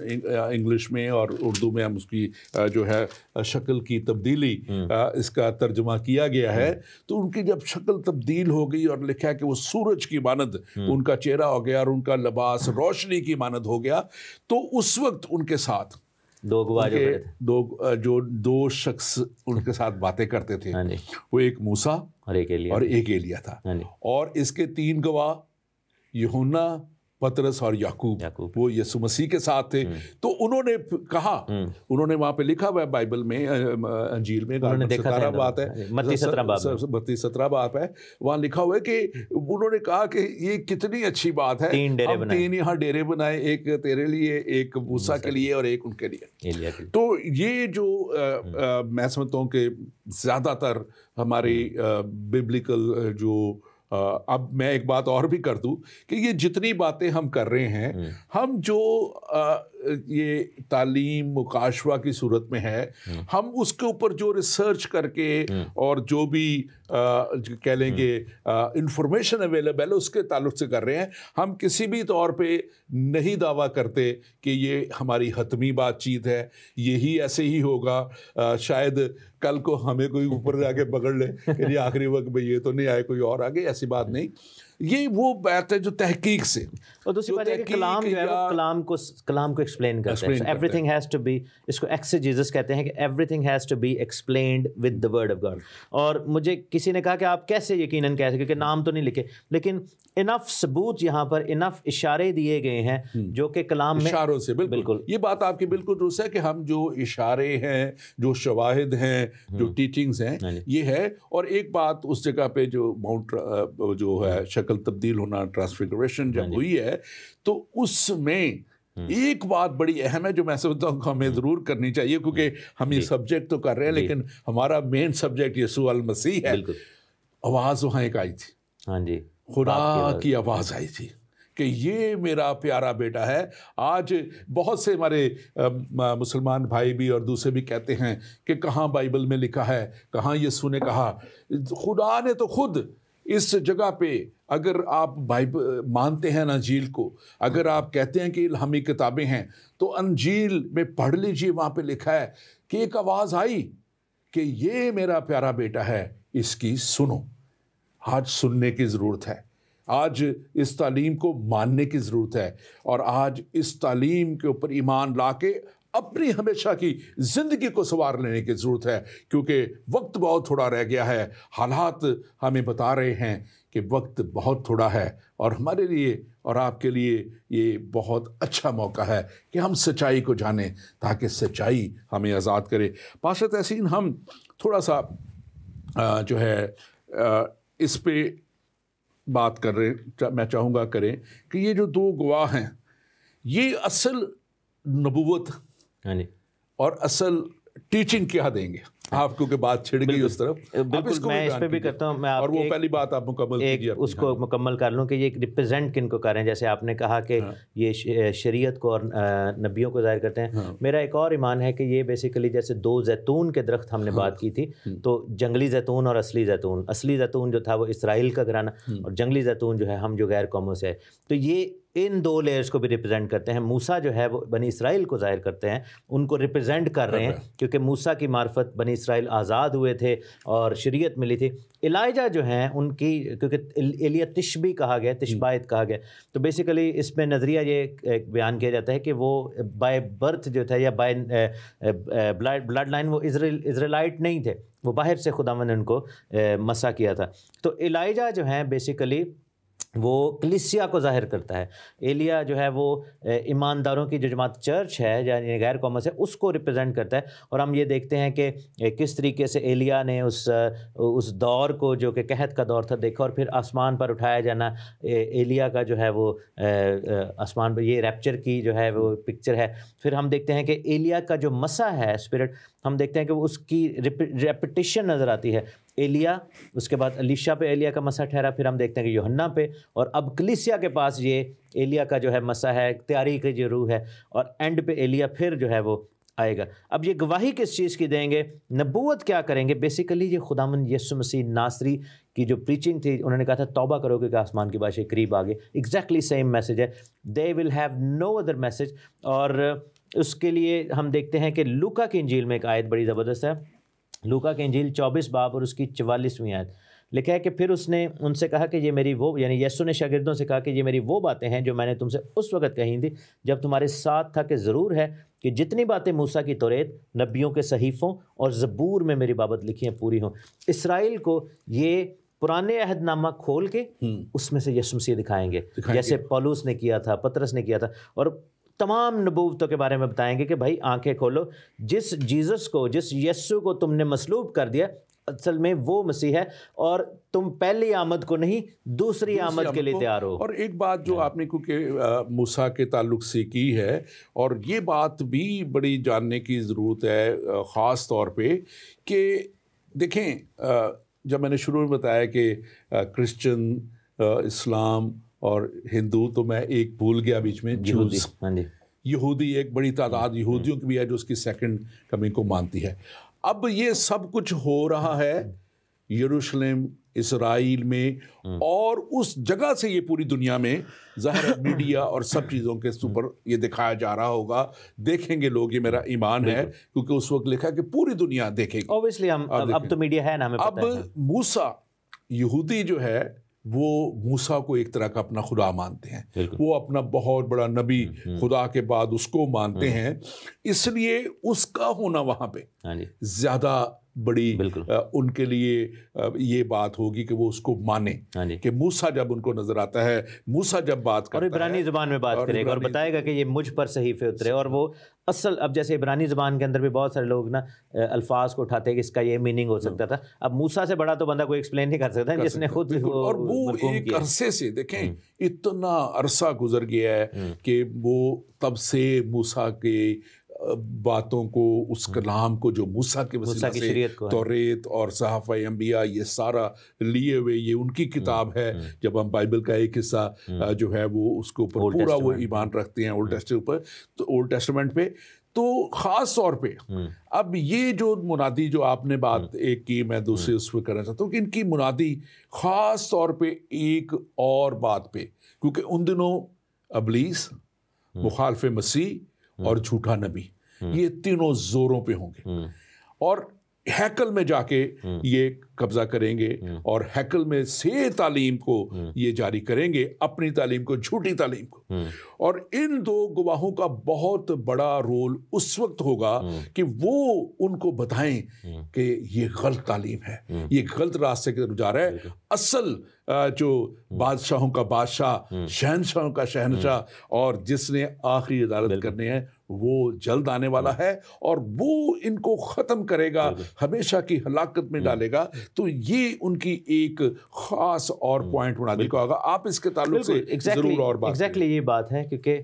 انگلش میں اور اردو میں ہم اس کی جو ہے شکل کی تبدیلی اس کا ترجمہ کیا گیا ہے، تو ان کی جب شکل تبدیل ہو گئی اور لکھا ہے کہ وہ سورج کی مانند ان کا چہرہ ہو گیا اور ان کا لباس روشنی کی مانند ہو گیا، تو اس وقت ان کے ساتھ 2 گواہ دو شخص ان کے ساتھ باتیں کرتے تھے، وہ ایک موسیٰ اور ایک ایلیا تھا، اور اس کے 3 گواہ یوحنا، پطرس اور یعقوب، وہ یسوع مسیح کے ساتھ تھے۔ تو انہوں نے کہا، انہوں نے وہاں پہ لکھا ہوا ہے بائبل میں، انجیل میں 17 بات ہے، 17 بات ہے، وہاں لکھا ہوا ہے کہ انہوں نے کہا کہ یہ کتنی اچھی بات ہے، 3 یہاں ڈیرے بنائے، ایک تیرے لیے، ایک موسیٰ کے لیے اور ایک ان کے لیے۔ تو یہ جو میں سمجھتا ہوں کہ زیادہ تر ہماری ببلیکل جو، اب میں ایک بات اور بھی کر دوں کہ یہ جتنی باتیں ہم کر رہے ہیں، ہم جو یہ تعلیم مکاشفہ کی صورت میں ہے، ہم اس کے اوپر جو ریسرچ کر کے اور جو بھی کہہ لیں گے انفارمیشن اویلیبل ہے اس کے تعلق سے کر رہے ہیں، ہم کسی بھی طور پہ نہیں دعویٰ کرتے کہ یہ ہماری حتمی بات چیت ہے، یہی ایسے ہی ہوگا، شاید کل کو ہمیں کوئی اوپر جا کے پکڑ لے کہ یہ آخری وقت میں یہ تو نہیں آئے کوئی اور آگے، ایسی بات نہیں۔ یہ وہ بات ہے جو تحقیق سے، اور دوسری بات ہے کہ کلام جو ہے وہ کلام کو ایکسپلین کرتا ہے، everything has to be, اس کو ایکسیجیزس کہتے ہیں کہ everything has to be explained with the word of God. اور مجھے کسی نے کہا کہ آپ کیسے یقیناً کہہ سکتے، کیونکہ نام تو نہیں لکھے، لیکن انف ثبوت یہاں پر، انف اشارے دیے گئے ہیں جو کہ کلام میں، اشاروں سے بالکل یہ بات آپ کی بالکل درست ہے کہ ہم جو اشارے ہیں، جو شواہد ہیں، جو ٹیچنگز ہیں، یہ ہے۔ اور ایک بات اس جگہ پہ جو ماؤنٹ جو ہے شکل تبدیل ہونا، ٹرانسفیگریشن جب ہوئی ہے، تو اس میں ایک بات بڑی اہم ہے جو میں سمجھتا ہوں کہ ہمیں ضرور کرنی چاہیے، کیونکہ ہم یہ سبجیکٹ تو کر رہے ہیں لیکن ہمارا مین سبجیکٹ یسوع المسیح ہے۔ آواز وہاں ایک آئی تھی، خدا کی آواز آئی تھی کہ یہ میرا پیارا بیٹا ہے۔ آج بہت سے ہمارے مسلمان بھائی بھی اور دوسرے بھی کہتے ہیں کہ کہاں بائبل میں لکھا ہے، کہاں یسوع نے کہا۔ خدا نے تو خود اس جگہ پہ، اگر آپ بائبل مانتے ہیں انجیل کو، اگر آپ کہتے ہیں کہ الہامی کتابیں ہیں، تو انجیل میں پڑھ لیجئے، وہاں پہ لکھا ہے کہ ایک آواز آئی کہ یہ میرا پیارا بیٹا ہے، اس کی سنو۔ آج سننے کی ضرورت ہے، آج اس تعلیم کو ماننے کی ضرورت ہے، اور آج اس تعلیم کے اوپر ایمان لا کے اپنی ہمیشہ کی زندگی کو سنوار لینے کی ضرورت ہے، کیونکہ وقت بہت تھوڑا رہ گیا ہے۔ حالات ہمیں بتا رہے ہیں کہ وقت بہت تھوڑا ہے، اور ہمارے لیے اور آپ کے لیے یہ بہت اچھا موقع ہے کہ ہم سچائی کو جانیں، تاکہ سچائی ہمیں آزاد کرے۔ پاسٹر تحسین، ہم تھوڑا سا جو ہے اس پہ بات کر رہے، میں چاہوں گا کریں کہ یہ جو 2 گواہ ہیں، یہ اصل نبوت اور اصل ٹیچنگ کیا دیں گے آپ، کیونکہ بات چھڑ گئی اس طرف۔ بالکل، میں اس پہ بھی کرتا ہوں، میں اور وہ پہلی بات آپ مکمل کیجیے، اس کو مکمل کر لوں کہ یہ ریپرزینٹ کن کو کر رہے ہیں۔ جیسے آپ نے کہا کہ یہ شریعت کو اور نبیوں کو ظاہر کرتے ہیں، میرا ایک اور ایمان ہے کہ یہ بیسیکلی جیسے 2 زیتون کے درخت ہم نے بات کی تھی، تو جنگلی زیتون اور اصلی زیتون، اصلی زیتون جو تھا وہ اسرائیل کا گھرانہ، اور جنگلی زیتون جو ہے ہم جو غیر قوموں سے ہے، تو یہ ان 2 لیئرز کو بھی ریپرزینٹ کرتے ہیں. موسیٰ جو ہے وہ بنی اسرائیل کو ظاہر کرتے ہیں, ان کو ریپرزینٹ کر رہے ہیں, کیونکہ موسیٰ کی معرفت بنی اسرائیل آزاد ہوئے تھے اور شریعت ملی تھی. الائجہ جو ہیں ان کی, کیونکہ ایلیا تشبی کہا گیا, تشبایت کہا گیا, تو بیسیکلی اس میں نظریہ یہ بیان کیا جاتا ہے کہ وہ بائی برتھ جو تھا یا بائی بلڈ لائن وہ اسرائیلائٹ نہیں تھے, وہ باہر سے خداوند نے ان کو مسح کیا تھا. تو الائجہ جو ہیں بیسیکلی وہ کلیسیا کو ظاہر کرتا ہے. ایلیا جو ہے وہ ایمانداروں کی جو جماعت چرچ ہے یعنی غیر قومس ہے اس کو ریپرزینٹ کرتا ہے. اور ہم یہ دیکھتے ہیں کہ کس طریقے سے ایلیا نے اس دور کو جو کہ قحط کا دور تھا دیکھا, اور پھر آسمان پر اٹھایا جانا ایلیا کا جو ہے وہ آسمان پر, یہ ریپچر کی جو ہے وہ پکچر ہے. پھر ہم دیکھتے ہیں کہ ایلیا کا جو مسح ہے اسپرٹ, ہم دیکھتے ہیں کہ وہ اس کی ریپیٹیشن نظر آتی ہے. ایلیا, اس کے بعد الیشا پہ ایلیا کا مسح ٹھہرا, پھر ہم دیکھتے ہیں کہ یوحنا پہ, اور اب کلیسیا کے پاس یہ ایلیا کا جو ہے مسح ہے, تیاری کی جو روح ہے, اور اینڈ پہ ایلیا پھر جو ہے وہ آئے گا. اب یہ گواہی کس چیز کی دیں گے, نبوت کیا کریں گے؟ بیسیکلی یہ خداوند یسوع مسیح ناصری کی جو پریچنگ تھی, انہوں نے کہا تھا توبہ کرو کہ آسمان کی بادشاہی قریب آ گئی. ایگزیکٹلی سیم میسج ہے, they will have no other message. اور اس کے لیے ہم دیکھتے ہیں کہ لوکا کی انجیل میں ایک آیت بڑی زبردست ہے. لوکا کی انجیل 24 باب اور اس کی 44ویں آیت لکھا ہے کہ پھر اس نے ان سے کہا کہ یہ میری وہ, یعنی یسوع نے شاگردوں سے کہا کہ یہ میری وہ باتیں ہیں جو میں نے تم سے اس وقت کہی تھی جب تمہارے ساتھ تھا, کہ ضرور ہے کہ جتنی باتیں موسیٰ کی توریت, نبیوں کے صحیفوں اور زبور میں میری بابت لکھی ہیں پوری ہوں. اسرائیل کو یہ پرانے عہد نامہ کھول کے اس میں سے یسوع مسیح دکھائیں گے, جیسے پولس نے کیا تھا, پطرس نے کیا تھا, اور تمام نبوتوں کے بارے میں بتائیں گے کہ بھائی آنکھیں کھولو, جس جیزس کو, جس یسوع کو تم نے مصلوب کر دیا اصل میں وہ مسیح ہے, اور تم پہلی آمد کو نہیں دوسری آمد کے لیے تیار ہو. اور ایک بات جو آپ نے کیونکہ موسیٰ کے تعلق سے کی ہے, اور یہ بات بھی بڑی جاننے کی ضرورت ہے خاص طور پہ, کہ دیکھیں جب میں نے شروع میں بتایا کہ کرسچن, اسلام اور ہندو, تو میں ایک بھول گیا بیچ میں, یہودی ایک بڑی تعداد یہودیوں کی بھی ہے جو اس کی سیکنڈ کمنگ کو مانتی ہے. اب یہ سب کچھ ہو رہا ہے یروشلم, اسرائیل میں, اور اس جگہ سے یہ پوری دنیا میں ظاہر میڈیا اور سب چیزوں کے اوپر یہ دکھایا جا رہا ہوگا. دیکھیں گے لوگ, یہ میرا ایمان ہے, کیونکہ اس وقت لکھا کہ پوری دنیا دیکھے گی. اوبویسلی اب تو میڈیا ہے نا, ہمیں پتہ ہے. اب موسیٰ, یہودی جو ہے وہ موسیٰ کو ایک طرح کا اپنا خدا مانتے ہیں, وہ اپنا بہت بڑا نبی خدا کے بعد اس کو مانتے ہیں, اس لیے اس کا ہونا وہاں پہ زیادہ بڑی ان کے لیے یہ بات ہوگی کہ وہ اس کو مانیں کہ موسیٰ جب ان کو نظر آتا ہے, موسیٰ جب بات کرتا ہے اور عبرانی زبان میں بات کرے گا اور بتائے گا کہ یہ مجھ پر صحیفے اترے, اور وہ اصل, اب جیسے عبرانی زبان کے اندر بھی بہت سارے لوگ نا الفاظ کو اٹھاتے ہیں کہ اس کا یہ میننگ ہو سکتا تھا. اب موسیٰ سے بڑا تو بندہ کوئی ایکسپلین نہیں کر سکتا جس نے خود, اور وہ ایک عرصے سے, دیکھیں اتنا عرصہ گزر گیا ہے کہ وہ تب سے موسیٰ کے باتوں کو, اس کلام کو جو موسیٰ کے وسیلہ سے توریت اور صحافہ انبیاء یہ سارا لیے ہوئے, یہ ان کی کتاب ہے. جب ہم بائبل کا ایک حصہ جو ہے وہ اس کے اوپر پورا وہ ایمان رکھتے ہیں اولڈ ٹیسٹمنٹ پہ, تو خاص طور پہ اب یہ جو منادی جو آپ نے بات ایک کی, میں دوسرے اس پہ کرنا چاہتا ہوں کہ ان کی منادی خاص طور پہ ایک اور بات پہ, کیونکہ ان دنوں ابلیس, مخالف مسیح اور جھوٹا نبی, یہ تینوں زوروں پہ ہوں گے, اور ہیکل میں جا کے یہ قبضہ کریں گے, اور ہیکل میں سے تعلیم کو یہ جاری کریں گے, اپنی تعلیم کو, جھوٹی تعلیم کو. اور ان دو گواہوں کا بہت بڑا رول اس وقت ہوگا کہ وہ ان کو بتائیں کہ یہ غلط تعلیم ہے, یہ غلط راستے کی طرف جا رہا ہے. اصل جو بادشاہوں کا بادشاہ, شہنشاہوں کا شہنشاہ, اور جس نے آخری عدالت کرنے ہیں, وہ جلد آنے والا ہے, اور وہ ان کو ختم کرے گا, ہمیشہ کی ہلاکت میں ڈالے گا. تو یہ ان کی ایک خاص اور پوائنٹ منادی کو ہوگا. آپ اس کے تعلق سے ضرور اور بات. ایگزیکٹلی یہ بات ہے, کیونکہ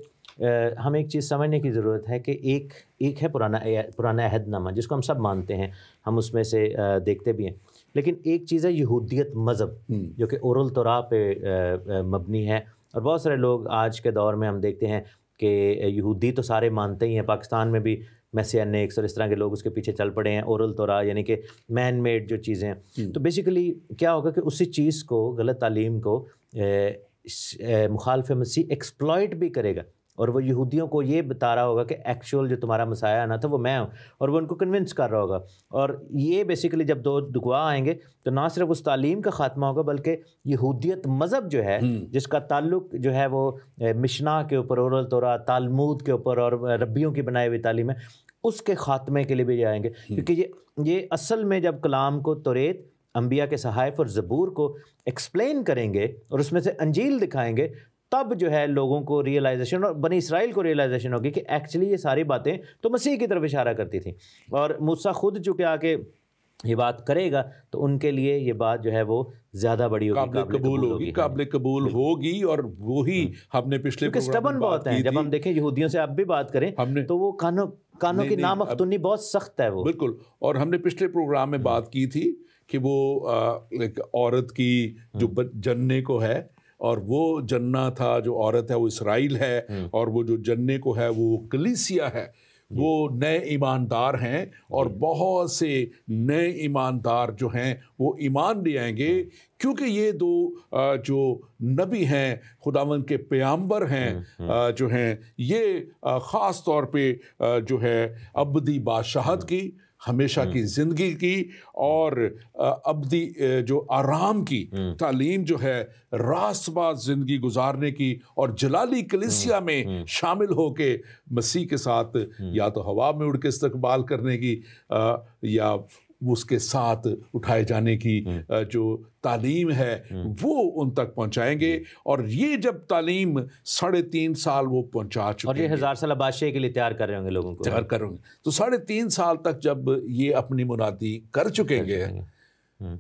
ہمیں ایک چیز سمجھنے کی ضرورت ہے کہ ایک ہے پرانا عہد نامہ جس کو ہم سب مانتے ہیں, ہم اس میں سے دیکھتے بھی ہیں, لیکن ایک چیز ہے یہودیت مذہب جو کہ اورل توراہ پہ مبنی ہے. اور بہت سارے لوگ آج کے دور میں ہم دیکھتے ہیں کہ یہودی تو سارے مانتے ہی ہیں, پاکستان میں بھی میسینکس اور اس طرح کے لوگ اس کے پیچھے چل پڑے ہیں, اورل توراہ یعنی کہ مین میڈ جو چیزیں. تو بیسیکلی کیا ہوگا کہ اسی چیز کو, غلط تعلیم کو مخالف مسیح ایکسپلائٹ بھی کرے گا، اور وہ یہودیوں کو یہ بتا رہا ہوگا کہ ایکچوئل جو تمہارا مسیح آنا تھا وہ میں ہوں، اور وہ ان کو کنونس کر رہا ہوگا. اور یہ بیسیکلی جب دو گواہ آئیں گے تو نہ صرف اس تعلیم کا خاتمہ ہوگا بلکہ یہودیت مذہب جو ہے جس کا تعلق جو ہے وہ مشنا کے اوپر، اورل تورات، تالمود کے اوپر اور ربیوں کی بنائی ہوئی تعلیم ہے، اس کے خاتمے کے لیے بھی جائیں گے. کیونکہ یہ اصل میں جب کلام کو، توریت، انبیاء کے صحائف اور زبور کو ایکسپلین کریں گے اور اس میں سے انجیل دکھائیں گے، تب جو ہے لوگوں کو ریئلائزیشن، اور بنی اسرائیل کو ریئلائزیشن ہوگی کہ ایکچولی یہ ساری باتیں تو مسیح کی طرف اشارہ کرتی تھیں. اور موسیٰ خود چونکہ آ کے یہ بات کرے گا تو ان کے لیے یہ بات جو ہے وہ زیادہ بڑی ہوگی، قابل قبول ہوگی. اور وہی ہم نے پچھلے اسٹبن بہت ہیں، جب ہم دیکھیں یہودیوں سے اب بھی بات کریں تو وہ کانوں کی نامختونی بہت سخت ہے وہ. بالکل. اور ہم نے پچھلے پروگرام میں بات کی تھی کہ وہ ایک عورت کی جو جننے کو ہے، اور وہ جنہ تھا، جو عورت ہے وہ اسرائیل ہے، اور وہ جو جننے کو ہے وہ کلیسیا ہے. وہ نئے ایماندار ہیں، اور بہت سے نئے ایماندار جو ہیں وہ ایمان لے آئیں گے، کیونکہ یہ دو جو نبی ہیں، خداوند کے پیامبر ہیں جو ہیں، یہ خاص طور پہ جو ہے ابدی بادشاہت کی، ہمیشہ کی زندگی کی، اور ابدی جو آرام کی تعلیم جو ہے، راست باز زندگی گزارنے کی، اور جلالی کلیسیا میں شامل ہو کے مسیح کے ساتھ یا تو ہوا میں اڑ کے استقبال کرنے کی، یا اس کے ساتھ اٹھائے جانے کی جو تعلیم ہے وہ ان تک پہنچائیں گے. اور یہ جب تعلیم 3.5 سال وہ پہنچا چکے، اور یہ 1000 سالہ بادشاہی کے لیے تیار کر رہے ہوں گے لوگوں کو، تیار کر رہے ہوں گے. تو 3.5 سال تک جب یہ اپنی منادی کر چکیں گے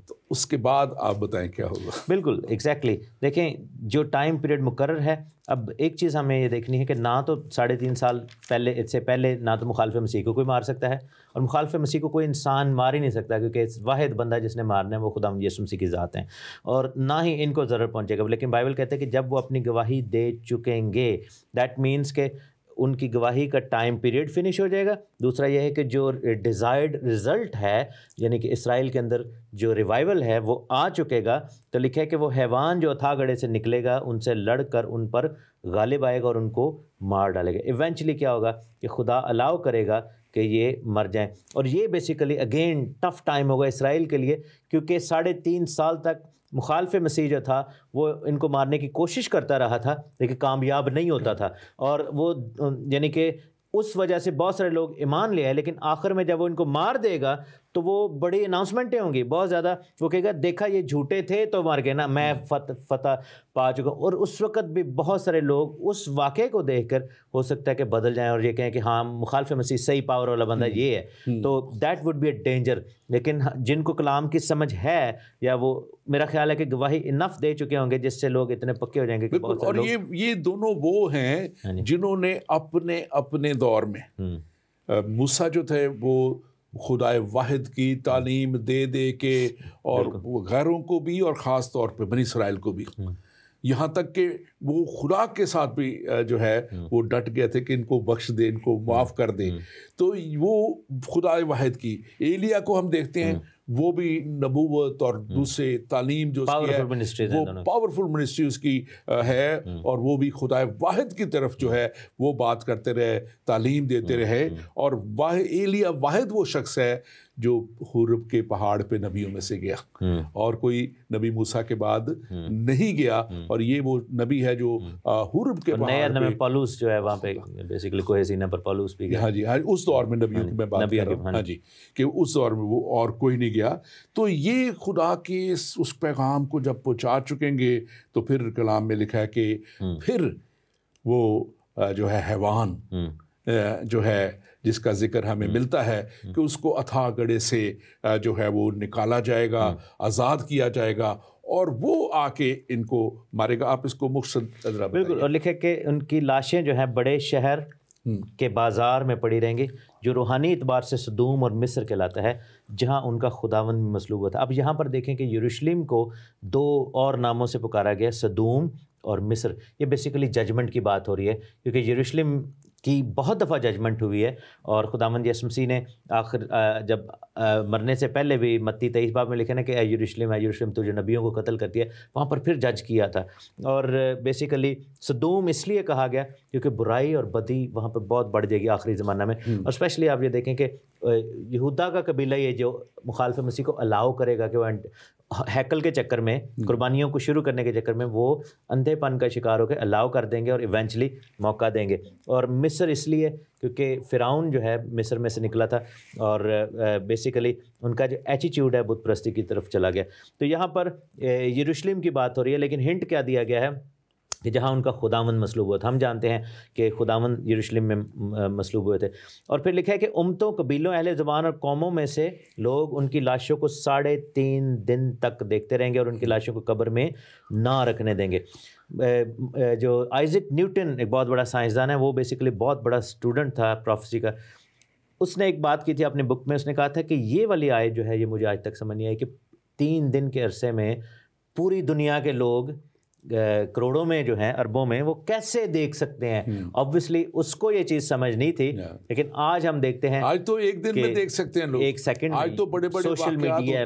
تو اس کے بعد آپ بتائیں کیا ہوگا. بالکل ایگزیکٹلی. دیکھیں جو ٹائم پیریڈ مقرر ہے، اب ایک چیز ہمیں یہ دیکھنی ہے کہ نہ تو 3.5 سال پہلے، اس سے پہلے نہ تو مخالف مسیح کو کوئی مار سکتا ہے، اور مخالف مسیح کو کوئی انسان مار ہی نہیں سکتا، کیونکہ واحد بندہ جس نے مارنا ہے وہ خدا یسوع مسیح کی ذات ہیں، اور نہ ہی ان کو ضرر پہنچے گا. لیکن بائبل کہتے ہیں کہ جب وہ اپنی گواہی دے چکیں گے، دیٹ مینس کہ ان کی گواہی کا ٹائم پیریڈ فنش ہو جائے گا. دوسرا یہ ہے کہ جو ڈیزائرڈ رزلٹ ہے، یعنی کہ اسرائیل کے اندر جو ریوائول ہے وہ آ چکے گا. تو لکھا ہے کہ وہ حیوان جو اتھا گڑھے سے نکلے گا ان سے لڑ کر ان پر غالب آئے گا اور ان کو مار ڈالے گا. ایونچولی کیا ہوگا کہ خدا الاؤ کرے گا کہ یہ مر جائیں. اور یہ بیسیکلی اگین ٹف ٹائم ہوگا اسرائیل کے لیے، کیونکہ 3.5 سال تک مخالف مسیح جو تھا وہ ان کو مارنے کی کوشش کرتا رہا تھا لیکن کامیاب نہیں ہوتا تھا. اور وہ یعنی کہ اس وجہ سے بہت سارے لوگ ایمان لے آئے، لیکن آخر میں جب وہ ان کو مار دے گا تو وہ بڑی اناؤنسمنٹیں ہوں گی بہت زیادہ. وہ کہے گا دیکھا یہ جھوٹے تھے تو مر گئے نا، میں فتح پا چکا ہوں. اور اس وقت بھی بہت سارے لوگ اس واقعے کو دیکھ کر ہو سکتا ہے کہ بدل جائیں اور یہ کہیں کہ ہاں مخالف مسیح صحیح پاور والا بندہ یہ ہے. تو that would be a danger. لیکن جن کو کلام کی سمجھ ہے، یا وہ میرا خیال ہے کہ گواہی انف دے چکے ہوں گے جس سے لوگ اتنے پکے ہو جائیں گے کہ بہت سارے لوگ. اور یہ دونوں وہ ہیں جنہوں نے اپنے دور میں، موسیٰ جو تھے وہ خدا واحد کی تعلیم دے کے، اور غیروں کو بھی اور خاص طور پہ بنی اسرائیل کو بھی، یہاں تک کہ وہ خدا کے ساتھ بھی جو ہے وہ ڈٹ گئے تھے کہ ان کو بخش دے، ان کو معاف کر دے. تو وہ خدا واحد کی. ایلیا کو ہم دیکھتے ہیں، وہ بھی نبوت اور دوسرے تعلیم جو وہ پاورفل منسٹری اس کی ہے، اور وہ بھی خدا واحد کی طرف جو ہے وہ بات کرتے رہے، تعلیم دیتے رہے. اور ایلیا واحد وہ شخص ہے جو حورب کے پہاڑ پہ نبیوں میں سے گیا، اور کوئی نبی موسیٰ کے بعد نہیں گیا. اور یہ وہ نبی ہے جو حورب کے پہاڑ پہ، پالوس جو ہے وہاں پہ بیسیکلی کوہ سینا پر پالوس بھی گیا. ہاں جی، اس دور میں نبیوں کی میں بات کر رہا ہوں. ہاں جی، کہ اس دور میں وہ اور کوئی نہیں گیا. تو یہ خدا کے اس پیغام کو جب پہنچا چکیں گے تو پھر کلام میں لکھا ہے کہ پھر وہ جو ہے حیوان جو ہے جس کا ذکر ہمیں ملتا ہے کہ اس کو اتھا گڑھے سے جو ہے وہ نکالا جائے گا، آزاد کیا جائے گا، اور وہ آ کے ان کو مارے گا. آپ اس کو مختصر. بالکل. اور لکھے کہ ان کی لاشیں جو ہیں بڑے شہر کے بازار میں پڑی رہیں گی، جو روحانی اعتبار سے سدوم اور مصر کہلاتا ہے، جہاں ان کا خداوند مصلوب ہوتا ہے. اب یہاں پر دیکھیں کہ یروشلم کو 2 اور ناموں سے پکارا گیا، سدوم اور مصر. یہ بیسیکلی ججمنٹ کی بات ہو رہی ہے، کیونکہ یروشلم کی بہت دفعہ ججمنٹ ہوئی ہے، اور خداوند یسوع مسیح نے آخر جب مرنے سے پہلے بھی متی 23 باب میں لکھا نا کہ اے یروشلم تو جو نبیوں کو قتل کرتی ہے، وہاں پر پھر جج کیا تھا. اور بیسیکلی سدوم اس لیے کہا گیا کیونکہ برائی اور بدی وہاں پہ بہت بڑھ جائے گی آخری زمانہ میں. اور اسپیشلی آپ یہ دیکھیں کہ یہودا کا قبیلہ یہ جو مخالف مسیح کو الاؤ کرے گا کہ وہ ہیکل کے چکر میں قربانیوں کو شروع کرنے کے چکر میں وہ اندھے پن کا شکار ہو کے الاؤ کر دیں گے اور ایونچولی موقع دیں گے. اور مصر اس لیے کیونکہ فرعون جو ہے مصر میں سے نکلا تھا اور بیسیکلی ان کا جو ایٹیٹیوڈ ہے بت پرستی کی طرف چلا گیا. تو یہاں پر یروشلم کی بات ہو رہی ہے، لیکن ہنٹ کیا دیا گیا ہے کہ جہاں ان کا خداوند مصلوب ہوا تھا. ہم جانتے ہیں کہ خداوند یروشلم میں مصلوب ہوئے تھے. اور پھر لکھا ہے کہ امتوں، قبیلوں، اہل زبان اور قوموں میں سے لوگ ان کی لاشوں کو 3.5 دن تک دیکھتے رہیں گے اور ان کی لاشوں کو قبر میں نہ رکھنے دیں گے. جو آئزک نیوٹن ایک بہت بڑا سائنسدان ہے، وہ بیسیکلی بہت بڑا اسٹوڈنٹ تھا پروفیسی کا. اس نے ایک بات کی تھی اپنی بک میں، اس نے کہا تھا کہ یہ والی آیت جو ہے یہ مجھے آج تک سمجھ نہیں آئی کہ 3 دن کے عرصے میں پوری دنیا کے لوگ کروڑوں میں جو ہیں، اربوں میں، وہ کیسے دیکھ سکتے ہیں. obviously اس کو یہ چیز سمجھ نہیں تھی، لیکن آج ہم دیکھتے ہیں آج تو ایک دن میں دیکھ سکتے ہیں لوگ، ایک سیکنڈ. آج تو بڑے بڑے سوشل میڈیا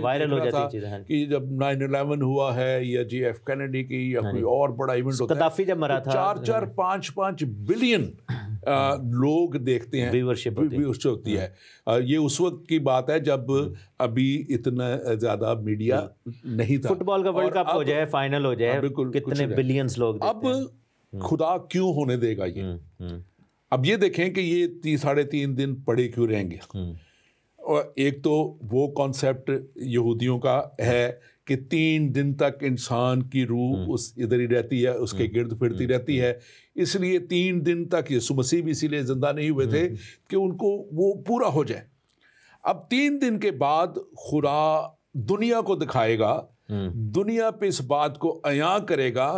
وائرل ہو جاتی ہے چیزیں کہ جب 9/11 ہوا ہے یا جی ایف کینیڈی کی یا کوئی اور بڑا ایونٹ ہوتا ہے، قذافی جب مرا تھا، 4-5 بلین لوگ دیکھتے ہیں، ویورشپ ہوتی ہے. یہ اس وقت کی بات ہے جب ابھی اتنا زیادہ میڈیا نہیں تھا. فٹ بال کا ورلڈ کپ ہو جائے، فائنل ہو جائے، کتنے بلینز لوگ دیکھتے ہیں. اب خدا کیوں ہونے دے گا یہ؟ اب یہ دیکھیں کہ یہ 3.5 دن پڑے کیوں رہیں گے. اور ایک تو وہ کانسیپٹ یہودیوں کا ہے کہ 3 دن تک انسان کی روح اس ادھر ہی رہتی ہے، اس کے گرد پھرتی رہتی ہے. اس لیے 3 دن تک یسوع مسیح بھی اسی لیے زندہ نہیں ہوئے تھے کہ ان کو وہ پورا ہو جائے. اب 3 دن کے بعد خدا دنیا کو دکھائے گا، دنیا پہ اس بات کو عیاں کرے گا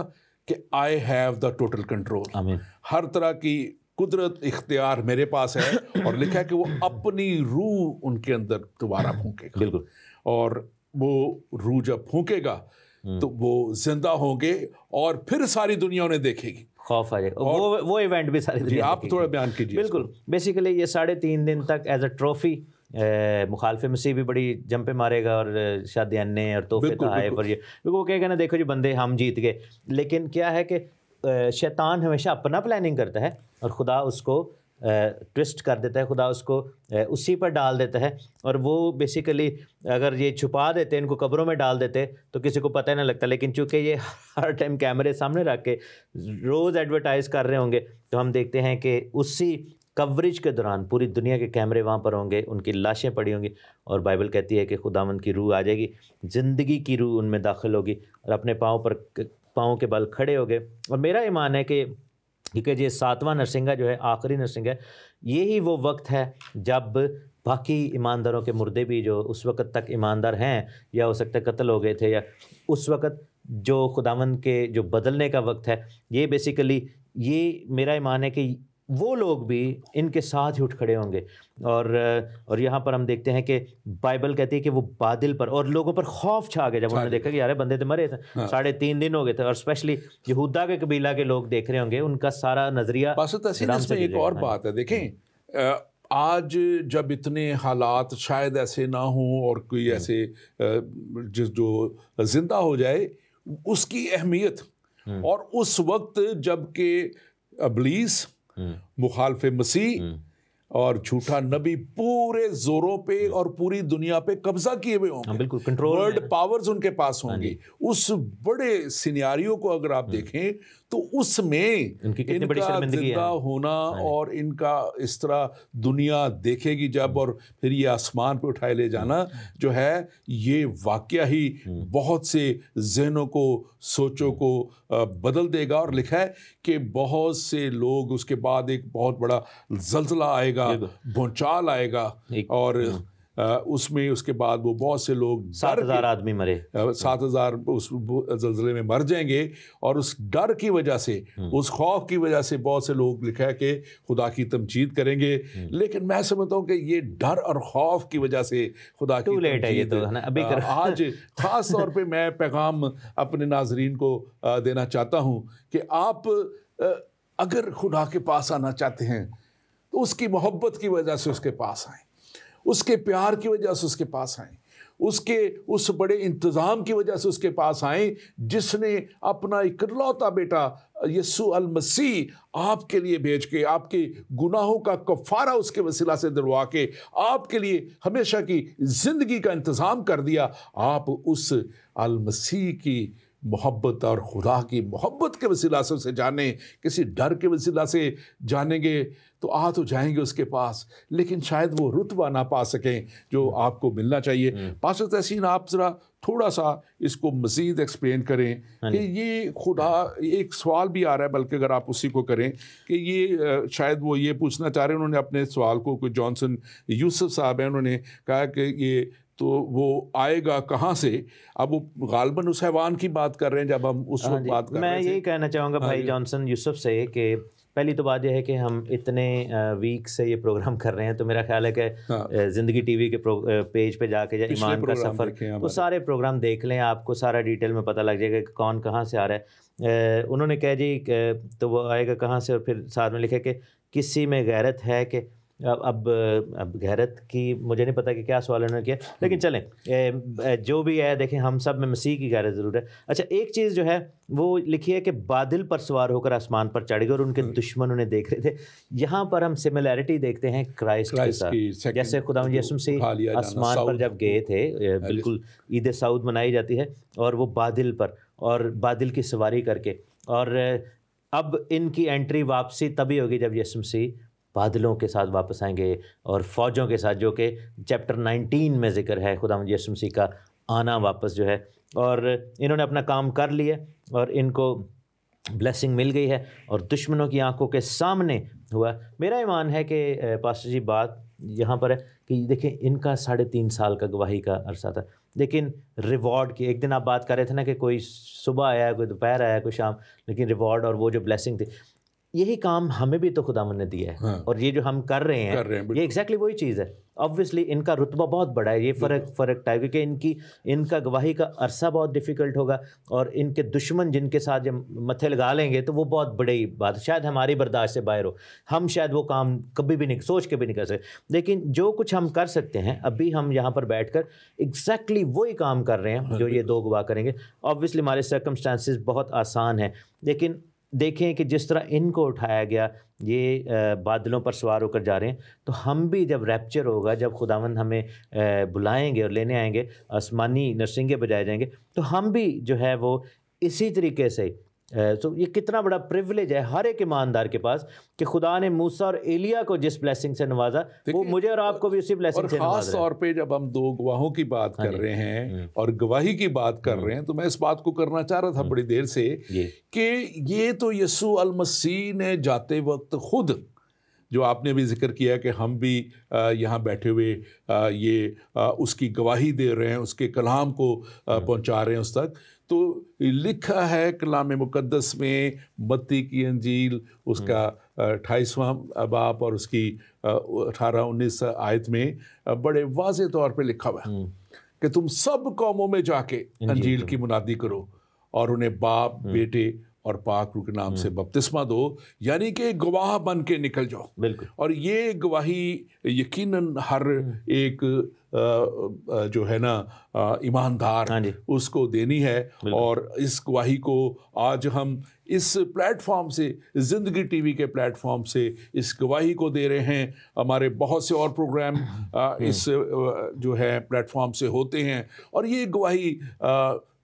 کہ I have the total control. ہر طرح کی قدرت اختیار میرے پاس ہے. اور لکھا ہے کہ وہ اپنی روح ان کے اندر دوبارہ پھونکے گا. بالکل. اور وہ روح جب پھونکے گا تو وہ زندہ ہوں گے اور پھر ساری دنیا انہیں دیکھے گی. خوف آ جائے گا. وہ ایونٹ بھی ساری دنیا. آپ تھوڑا بیان کیجیے. بالکل. بیسیکلی یہ 3.5 دن تک ایز اے ٹرافی مخالف مسیح بھی بڑی جمپیں مارے گا اور شادیانے اور تحفے تحائف اور یہ وہ کہے گا نا دیکھو جی بندے ہم جیت گئے. لیکن کیا ہے کہ شیطان ہمیشہ اپنا پلاننگ کرتا ہے اور خدا اس کو ٹوسٹ کر دیتا ہے، خدا اس کو اسی پر ڈال دیتا ہے. اور وہ بیسیکلی اگر یہ چھپا دیتے، ان کو قبروں میں ڈال دیتے تو کسی کو پتہ ہی نہ لگتا. لیکن چونکہ یہ ہر ٹائم کیمرے سامنے رکھ کے روز ایڈورٹائز کر رہے ہوں گے تو ہم دیکھتے ہیں کہ اسی کوریج کے دوران پوری دنیا کے کیمرے وہاں پر ہوں گے، ان کی لاشیں پڑی ہوں گی اور بائبل کہتی ہے کہ خداوند کی روح آ جائے گی، زندگی کی روح ان میں داخل ہوگی اور اپنے پاؤں کے بل کھڑے ہو گئے. اور میرا ایمان ہے کہ کیونکہ یہ 7واں نرسنگا جو ہے آخری نرسنگ ہے، یہی وہ وقت ہے جب باقی ایمانداروں کے مردے بھی جو اس وقت تک ایماندار ہیں یا ہو سکتا ہے قتل ہو گئے تھے، یا اس وقت جو خداوند کے جو بدلنے کا وقت ہے، یہ بیسیکلی یہ میرا ایمان ہے کہ وہ لوگ بھی ان کے ساتھ ہی اٹھ کھڑے ہوں گے. اور یہاں پر ہم دیکھتے ہیں کہ بائبل کہتی ہے کہ وہ بادل پر اور لوگوں پر خوف چھا گیا جب انہوں نے دیکھا کہ یار بندے تو مرے تھے، 3.5 دن ہو گئے تھے. اور اسپیشلی یہودا کے قبیلہ کے لوگ دیکھ رہے ہوں گے، ان کا سارا نظریہ. اس میں ایک اور بات ہے، دیکھیں آج جب اتنے حالات شاید ایسے نہ ہوں اور کوئی ایسے جو زندہ ہو جائے، اس کی اہمیت اور اس وقت جب کہ ابلیس، مخالف مسیح اور جھوٹا نبی پورے زوروں پہ اور پوری دنیا پہ قبضہ کیے ہوئے ہوں گے، بالکل کنٹرول، ورلڈ پاورز ان کے پاس ہوں گے. اس بڑے سینیاریو کو اگر آپ دیکھیں تو اس میں ان کا زندہ ہونا اور ان کا اس طرح دنیا دیکھے گی جب، اور پھر یہ آسمان پہ اٹھائے لے جانا جو ہے، یہ واقعہ ہی بہت سے ذہنوں کو، سوچوں کو بدل دے گا. اور لکھا ہے کہ بہت سے لوگ، اس کے بعد ایک بہت بڑا زلزلہ آئے گا، بھونچال آئے گا، اور اس میں اس کے بعد وہ بہت سے لوگ 7,000 آدمی مرے، 7,000 اس زلزلے میں مر جائیں گے. اور اس ڈر کی وجہ سے، اس خوف کی وجہ سے بہت سے لوگ لکھا ہے کہ خدا کی تمجید کریں گے. لیکن میں سمجھتا ہوں کہ یہ ڈر اور خوف کی وجہ سے خدا کی تمجید آج خاص طور پہ میں پیغام اپنے ناظرین کو دینا چاہتا ہوں کہ آپ اگر خدا کے پاس آنا چاہتے ہیں تو اس کی محبت کی وجہ سے اس کے پاس آئیں، اس کے پیار کی وجہ سے اس کے پاس آئیں، اس بڑے انتظام کی وجہ سے اس کے پاس آئیں، جس نے اپنا اکلوتا بیٹا یسوع المسیح آپ کے لیے بھیج کے آپ کے گناہوں کا کفارہ اس کے وسیلہ سے دلوا کے آپ کے لیے ہمیشہ کی زندگی کا انتظام کر دیا۔ آپ اس المسیح کی محبت اور خدا کی محبت کے وسیلہ سے اسے جانیں، کسی ڈر کے وسیلہ سے جانیں گے تو تو جائیں گے اس کے پاس، لیکن شاید وہ رتبہ نہ پا سکیں جو آپ کو ملنا چاہیے۔ پاسٹر تحسین، آپ ذرا تھوڑا سا اس کو مزید ایکسپلین کریں کہ یہ خدا، ایک سوال بھی آ رہا ہے بلکہ اگر آپ اسی کو کریں کہ یہ شاید وہ یہ پوچھنا چاہ رہے ہیں، انہوں نے اپنے سوال کو، کوئی جانسن یوسف صاحب ہیں، انہوں نے کہا کہ یہ تو وہ آئے گا کہاں سے؟ اب وہ غالباً اس حیوان کی بات کر رہے ہیں جب ہم اس وقت بات کر رہے ہیں۔ میں یہی کہنا چاہوں گا بھائی جانسن یوسف سے کہ پہلی تو بات یہ ہے کہ ہم اتنے ویک سے یہ پروگرام کر رہے ہیں، تو میرا خیال ہے کہ زندگی ٹی وی کے پیج پہ جا کے یا ایمان کا سفر، وہ سارے پروگرام دیکھ لیں، آپ کو سارا ڈیٹیل میں پتہ لگ جائے گا کہ کون کہاں سے آ رہا ہے۔ انہوں نے کہا جی تو وہ آئے گا کہاں سے، اور پھر ساتھ میں لکھے کہ کسی میں غیرت ہے کہ اب غیرت کی مجھے نہیں پتہ کہ کیا سوال انہوں نے کیا، لیکن چلیں جو بھی ہے، دیکھیں ہم سب میں مسیح کی غیرت ضرور ہے۔ اچھا، ایک چیز جو ہے وہ لکھی ہے کہ بادل پر سوار ہو کر آسمان پر چڑھ گئے اور ان کے دشمن انہیں دیکھ رہے تھے۔ یہاں پر ہم سملیرٹی دیکھتے ہیں کرائسٹ کے ساتھ، جیسے خدا یسوع مسیح آسمان پر جب گئے تھے، بالکل عید سعود منائی جاتی ہے، اور وہ بادل پر اور بادل کی سواری کر کے، اور اب ان کی انٹری واپسی تبھی ہوگی جب یسوع مسیح بادلوں کے ساتھ واپس آئیں گے اور فوجوں کے ساتھ، جو کہ چیپٹر 19 میں ذکر ہے خداوند یسوع مسیح کا آنا واپس جو ہے۔ اور انہوں نے اپنا کام کر لیا اور ان کو بلیسنگ مل گئی ہے اور دشمنوں کی آنکھوں کے سامنے ہوا۔ میرا ایمان ہے کہ پاسٹر جی بات یہاں پر ہے کہ دیکھیں ان کا 3.5 سال کا گواہی کا عرصہ تھا، لیکن ریوارڈ کی، ایک دن آپ بات کر رہے تھے نا کہ کوئی صبح آیا، کوئی دوپہر آیا، کوئی شام، لیکن ریوارڈ اور وہ جو بلیسنگ تھی، یہی کام ہمیں بھی تو خداوند نے دیا ہے، اور یہ جو ہم کر رہے ہیں یہ ایگزیکٹلی وہی چیز ہے۔ آبویسلی ان کا رتبہ بہت بڑا ہے، یہ فرق ٹائپ، کیونکہ ان کا گواہی کا عرصہ بہت ڈیفیکلٹ ہوگا، اور ان کے دشمن جن کے ساتھ جب متھے لگا لیں گے تو وہ بہت بڑی بات، شاید ہماری برداشت سے باہر ہو، ہم شاید وہ کام کبھی بھی نہیں سوچ کے بھی نہیں کر سکتے، لیکن جو کچھ ہم کر سکتے ہیں ابھی ہم یہاں پر بیٹھ کر ایگزیکٹلی وہی کام کر رہے ہیں جو یہ دو گواہ کریں گے۔ آبویسلی ہمارے سرکمسٹانسز بہت آسان ہیں، لیکن دیکھیں کہ جس طرح ان کو اٹھایا گیا، یہ بادلوں پر سوار ہو کر جا رہے ہیں، تو ہم بھی جب ریپچر ہوگا، جب خداوند ہمیں بلائیں گے اور لینے آئیں گے، آسمانی نرسنگے بجائے جائیں گے، تو ہم بھی جو ہے وہ اسی طریقے سے تو یہ کتنا بڑا پریویلیج ہے ہر ایک ایماندار کے پاس کہ خدا نے موسیٰ اور ایلیا کو جس بلیسنگ سے نوازا، وہ مجھے اور آپ کو بھی اسی بلیسنگ سے نوازا ہے۔ خاص طور پہ جب ہم دو گواہوں کی بات کر رہے ہیں اور گواہی کی بات کر رہے ہیں، تو میں اس بات کو کرنا چاہ رہا تھا بڑی دیر سے کہ یہ تو یسوع المسیح نے جاتے وقت خود، جو آپ نے بھی ذکر کیا کہ ہم بھی یہاں بیٹھے ہوئے یہ اس کی گواہی دے رہے ہیں، اس کے کلام کو پہنچا رہے ہیں اس تک، تو لکھا ہے کلام مقدس میں، متی کی انجیل اس کا 28واں باب اور اس کی 18-19 آیت میں بڑے واضح طور پہ لکھا ہوا ہے کہ تم سب قوموں میں جا کے انجیل کی منادی کرو اور انہیں باپ، بیٹے اور پاک روح کے نام سے بپتسمہ دو، یعنی کہ گواہ بن کے نکل جاؤ۔ بالکل، اور یہ گواہی یقیناً ہر ایک جو ہے نا ایماندار اس کو دینی ہے، اور اس گواہی کو آج ہم اس پلیٹ فارم سے، زندگی ٹی وی کے پلیٹ فارم سے اس گواہی کو دے رہے ہیں۔ ہمارے بہت سے اور پروگرام اس جو ہے پلیٹ فارم سے ہوتے ہیں، اور یہ گواہی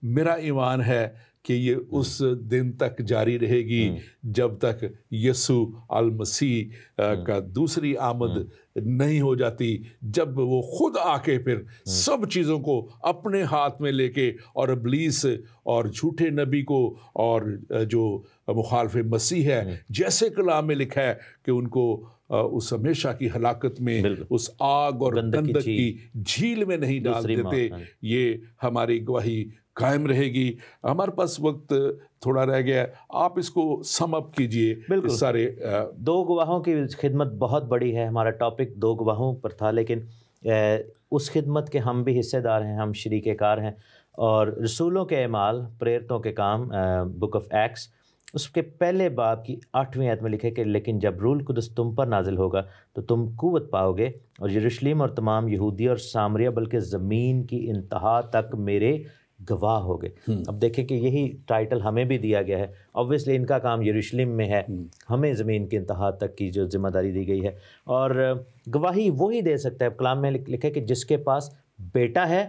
میرا ایمان ہے کہ یہ اس دن تک جاری رہے گی جب تک یسوع المسیح کا دوسری آمد نہیں ہو جاتی، جب وہ خود آ کے پھر سب چیزوں کو اپنے ہاتھ میں لے کے، اور ابلیس اور جھوٹے نبی کو اور جو مخالف مسیح ہے، جیسے کلام میں لکھا ہے کہ ان کو اس ہمیشہ کی ہلاکت میں، اس آگ اور گندک کی جھیل میں نہیں ڈال دیتے۔ یہ ہماری گواہی قائم رہے گی۔ ہمارے پاس وقت تھوڑا رہ گیا، آپ اس کو سم اپ کیجئے۔ بالکل، سارے دو گواہوں کی خدمت بہت بڑی ہے، ہمارا ٹاپک دو گواہوں پر تھا، لیکن اس خدمت کے ہم بھی حصے دار ہیں، ہم شریک کار ہیں، اور رسولوں کے اعمال، پریرتوں کے کام، بک آف ایکٹس، اس کے پہلے باب کی 8ویں آیت میں لکھے کہ لیکن جب روح القدس تم پر نازل ہوگا تو تم قوت پاؤ گے اور یروشلم اور تمام یہودیہ اور سامریہ بلکہ زمین کی انتہا تک میرے گواہ ہو گئے۔ اب دیکھیں کہ یہی ٹائٹل ہمیں بھی دیا گیا ہے، اوبویسلی ان کا کام یروشلم میں ہے، ہمیں زمین کی انتہا تک کی جو ذمہ داری دی گئی ہے، اور گواہی وہی دے سکتا ہے۔ کلام میں لکھا ہے کہ جس کے پاس بیٹا ہے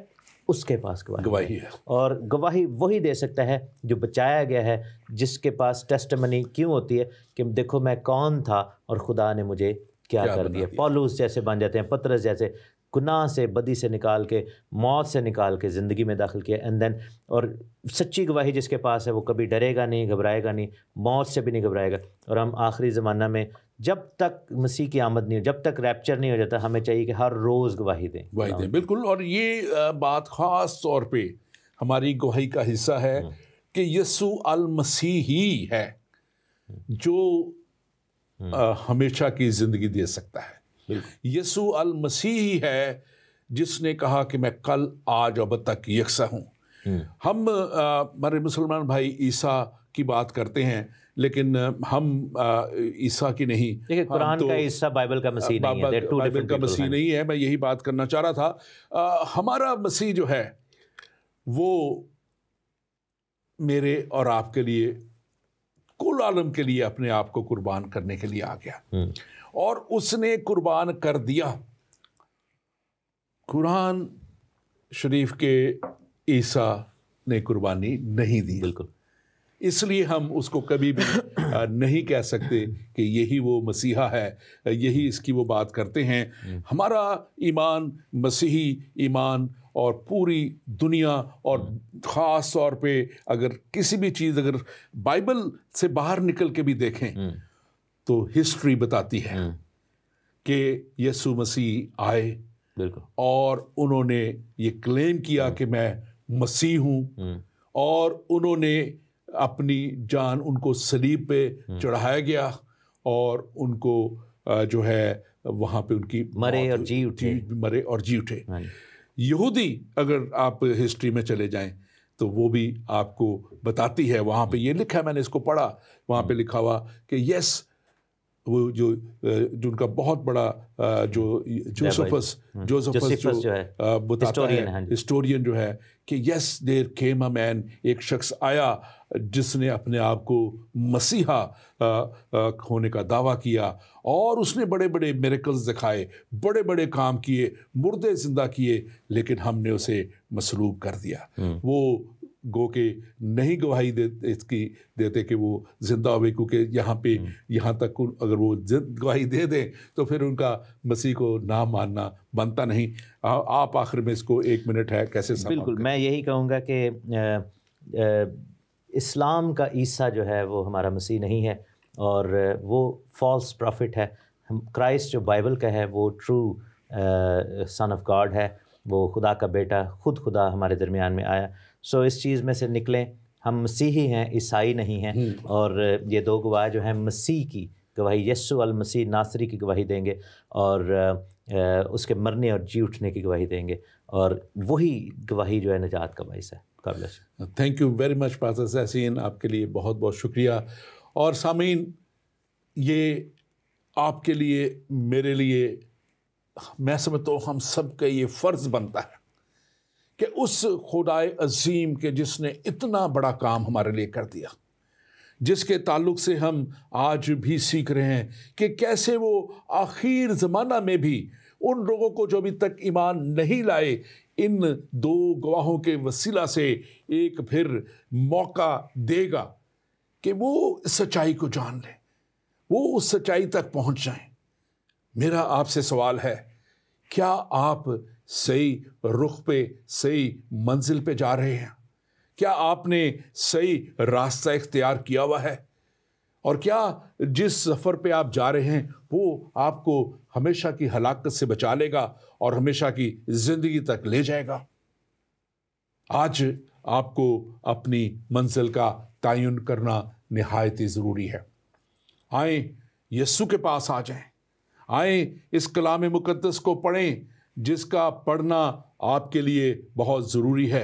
اس کے پاس گواہی ہے، اور گواہی وہی دے سکتا ہے جو بچایا گیا ہے، جس کے پاس ٹیسٹمنی کیوں ہوتی ہے کہ دیکھو میں کون تھا اور خدا نے مجھے کیا کر دیا۔ پولس جیسے بن جاتے ہیں، پطرس جیسے گناہ سے، بدی سے نکال کے، موت سے نکال کے زندگی میں داخل کیا، اینڈ دین اور سچی گواہی جس کے پاس ہے وہ کبھی ڈرے گا نہیں، گھبرائے گا نہیں، موت سے بھی نہیں گھبرائے گا۔ اور ہم آخری زمانہ میں جب تک مسیح کی آمد نہیں ہو، جب تک ریپچر نہیں ہو جاتا، ہمیں چاہیے کہ ہر روز گواہی دیں۔ بالکل، اور یہ بات خاص طور پہ ہماری گواہی کا حصہ ہے کہ یسوع المسیح ہی ہے جو ہمیشہ کی زندگی دے سکتا ہے۔ یسوع المسیح ہی ہے جس نے کہا کہ میں کل آج اب تک یکساں ہوں۔ ہم ہمارے مسلمان بھائی عیسیٰ کی بات کرتے ہیں، لیکن ہم عیسیٰ کی نہیں، دیکھیں قرآن کا عیسیٰ بائبل کا مسیح نہیں ہے، بائبل کا مسیح نہیں ہے۔ میں یہی بات کرنا چاہ رہا تھا۔ ہمارا مسیح جو ہے وہ میرے اور آپ کے لیے، کل عالم کے لیے اپنے آپ کو قربان کرنے کے لیے آ گیا، اور اس نے قربان کر دیا۔ قرآن شریف کے عیسیٰ نے قربانی نہیں دی، بالکل، اس لیے ہم اس کو کبھی بھی نہیں کہہ سکتے کہ یہی وہ مسیحا ہے، یہی اس کی وہ بات کرتے ہیں۔ ہمارا ایمان مسیحی ایمان، اور پوری دنیا، اور خاص طور پہ اگر کسی بھی چیز اگر بائبل سے باہر نکل کے بھی دیکھیں تو ہسٹری بتاتی ہے کہ یسوع مسیح آئے، بالکل، اور انہوں نے یہ کلیم کیا کہ میں مسیح ہوں، اور انہوں نے اپنی جان ان کو صلیب پہ چڑھایا گیا، اور ان کو جو ہے وہاں پہ ان کی مرے اور جی اٹھے، مرے اور جی اٹھے۔ یہودی اگر آپ ہسٹری میں چلے جائیں تو وہ بھی آپ کو بتاتی ہے، وہاں پہ یہ لکھا ہے، میں نے اس کو پڑھا، وہاں پہ لکھا ہوا کہ یس، وہ جو ان کا بہت بڑا جو جوزفس جو بتاتا ہے، ہسٹورین جو ہے، کہ یس دیر کیم اے مین، ایک شخص آیا جس نے اپنے آپ کو مسیحا ہونے کا دعویٰ کیا، اور اس نے بڑے بڑے میریکلز دکھائے، بڑے بڑے کام کیے، مردے زندہ کیے، لیکن ہم نے اسے مصلوب کر دیا۔ وہ گو کہ نہیں گواہی دیتے کہ وہ زندہ ہوئے، کیونکہ یہاں تک اگر وہ گواہی دے دیں تو پھر ان کا مسیح کو نہ ماننا بنتا نہیں۔ آپ آخر میں اس کو 1 منٹ ہے کیسے سمجھیں؟ بالکل، میں یہی کہوں گا کہ اسلام کا عیسیٰ جو ہے وہ ہمارا مسیح نہیں ہے، اور وہ فالس پروفٹ ہے۔ کرائسٹ جو بائبل کا ہے وہ ٹرو سن آف گاڈ ہے، وہ خدا کا بیٹا، خود خدا ہمارے درمیان میں آیا۔ سو اس چیز میں سے نکلیں، ہم مسیحی ہیں، عیسائی نہیں ہیں، اور یہ دو گواہ جو ہیں مسیح کی گواہی، یسوع المسیح ناصری کی گواہی دیں گے، اور اس کے مرنے اور جی اٹھنے کی گواہی دیں گے، اور وہی گواہی جو ہے نجات کا باعث ہے۔ Thank you very much pastor Yasin, آپ کے لیے بہت بہت شکریہ۔ اور سامعین، یہ آپ کے لیے، میرے لیے، میں سمجھتا ہوں ہم سب کا یہ فرض بنتا ہے کہ اس خدائے عظیم کے جس نے اتنا بڑا کام ہمارے لیے کر دیا، جس کے تعلق سے ہم آج بھی سیکھ رہے ہیں کہ کیسے وہ آخر زمانہ میں بھی ان لوگوں کو جو ابھی تک ایمان نہیں لائے، ان 2 گواہوں کے وسیلہ سے ایک پھر موقع دے گا کہ وہ سچائی کو جان لیں، وہ اس سچائی تک پہنچ جائیں۔ میرا آپ سے سوال ہے، کیا آپ صحیح رخ پہ، صحیح منزل پہ جا رہے ہیں؟ کیا آپ نے صحیح راستہ اختیار کیا ہوا ہے؟ اور کیا جس سفر پہ آپ جا رہے ہیں وہ آپ کو ہمیشہ کی ہلاکت سے بچا لے گا اور ہمیشہ کی زندگی تک لے جائے گا؟ آج آپ کو اپنی منزل کا تعین کرنا نہایت ہی ضروری ہے۔ آئیں یسوع کے پاس آ جائیں، آئیں اس کلام مقدس کو پڑھیں، جس کا پڑھنا آپ کے لیے بہت ضروری ہے،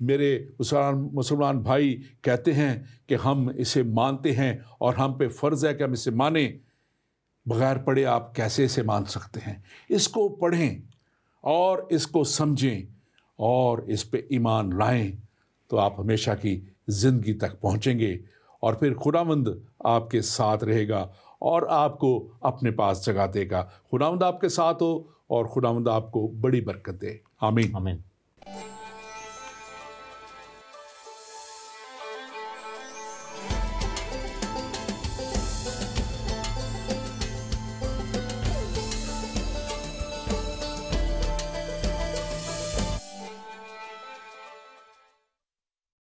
میرے مسلمان بھائی کہتے ہیں کہ ہم اسے مانتے ہیں اور ہم پہ فرض ہے کہ ہم اسے مانیں، بغیر پڑھے آپ کیسے اسے مان سکتے ہیں؟ اس کو پڑھیں اور اس کو سمجھیں اور اس پہ ایمان لائیں تو آپ ہمیشہ کی زندگی تک پہنچیں گے، اور پھر خداوند آپ کے ساتھ رہے گا اور آپ کو اپنے پاس جگہ دے گا۔ خداوند آپ کے ساتھ ہو اور خداوند آپ کو بڑی برکت دے۔ آمین۔ آمین۔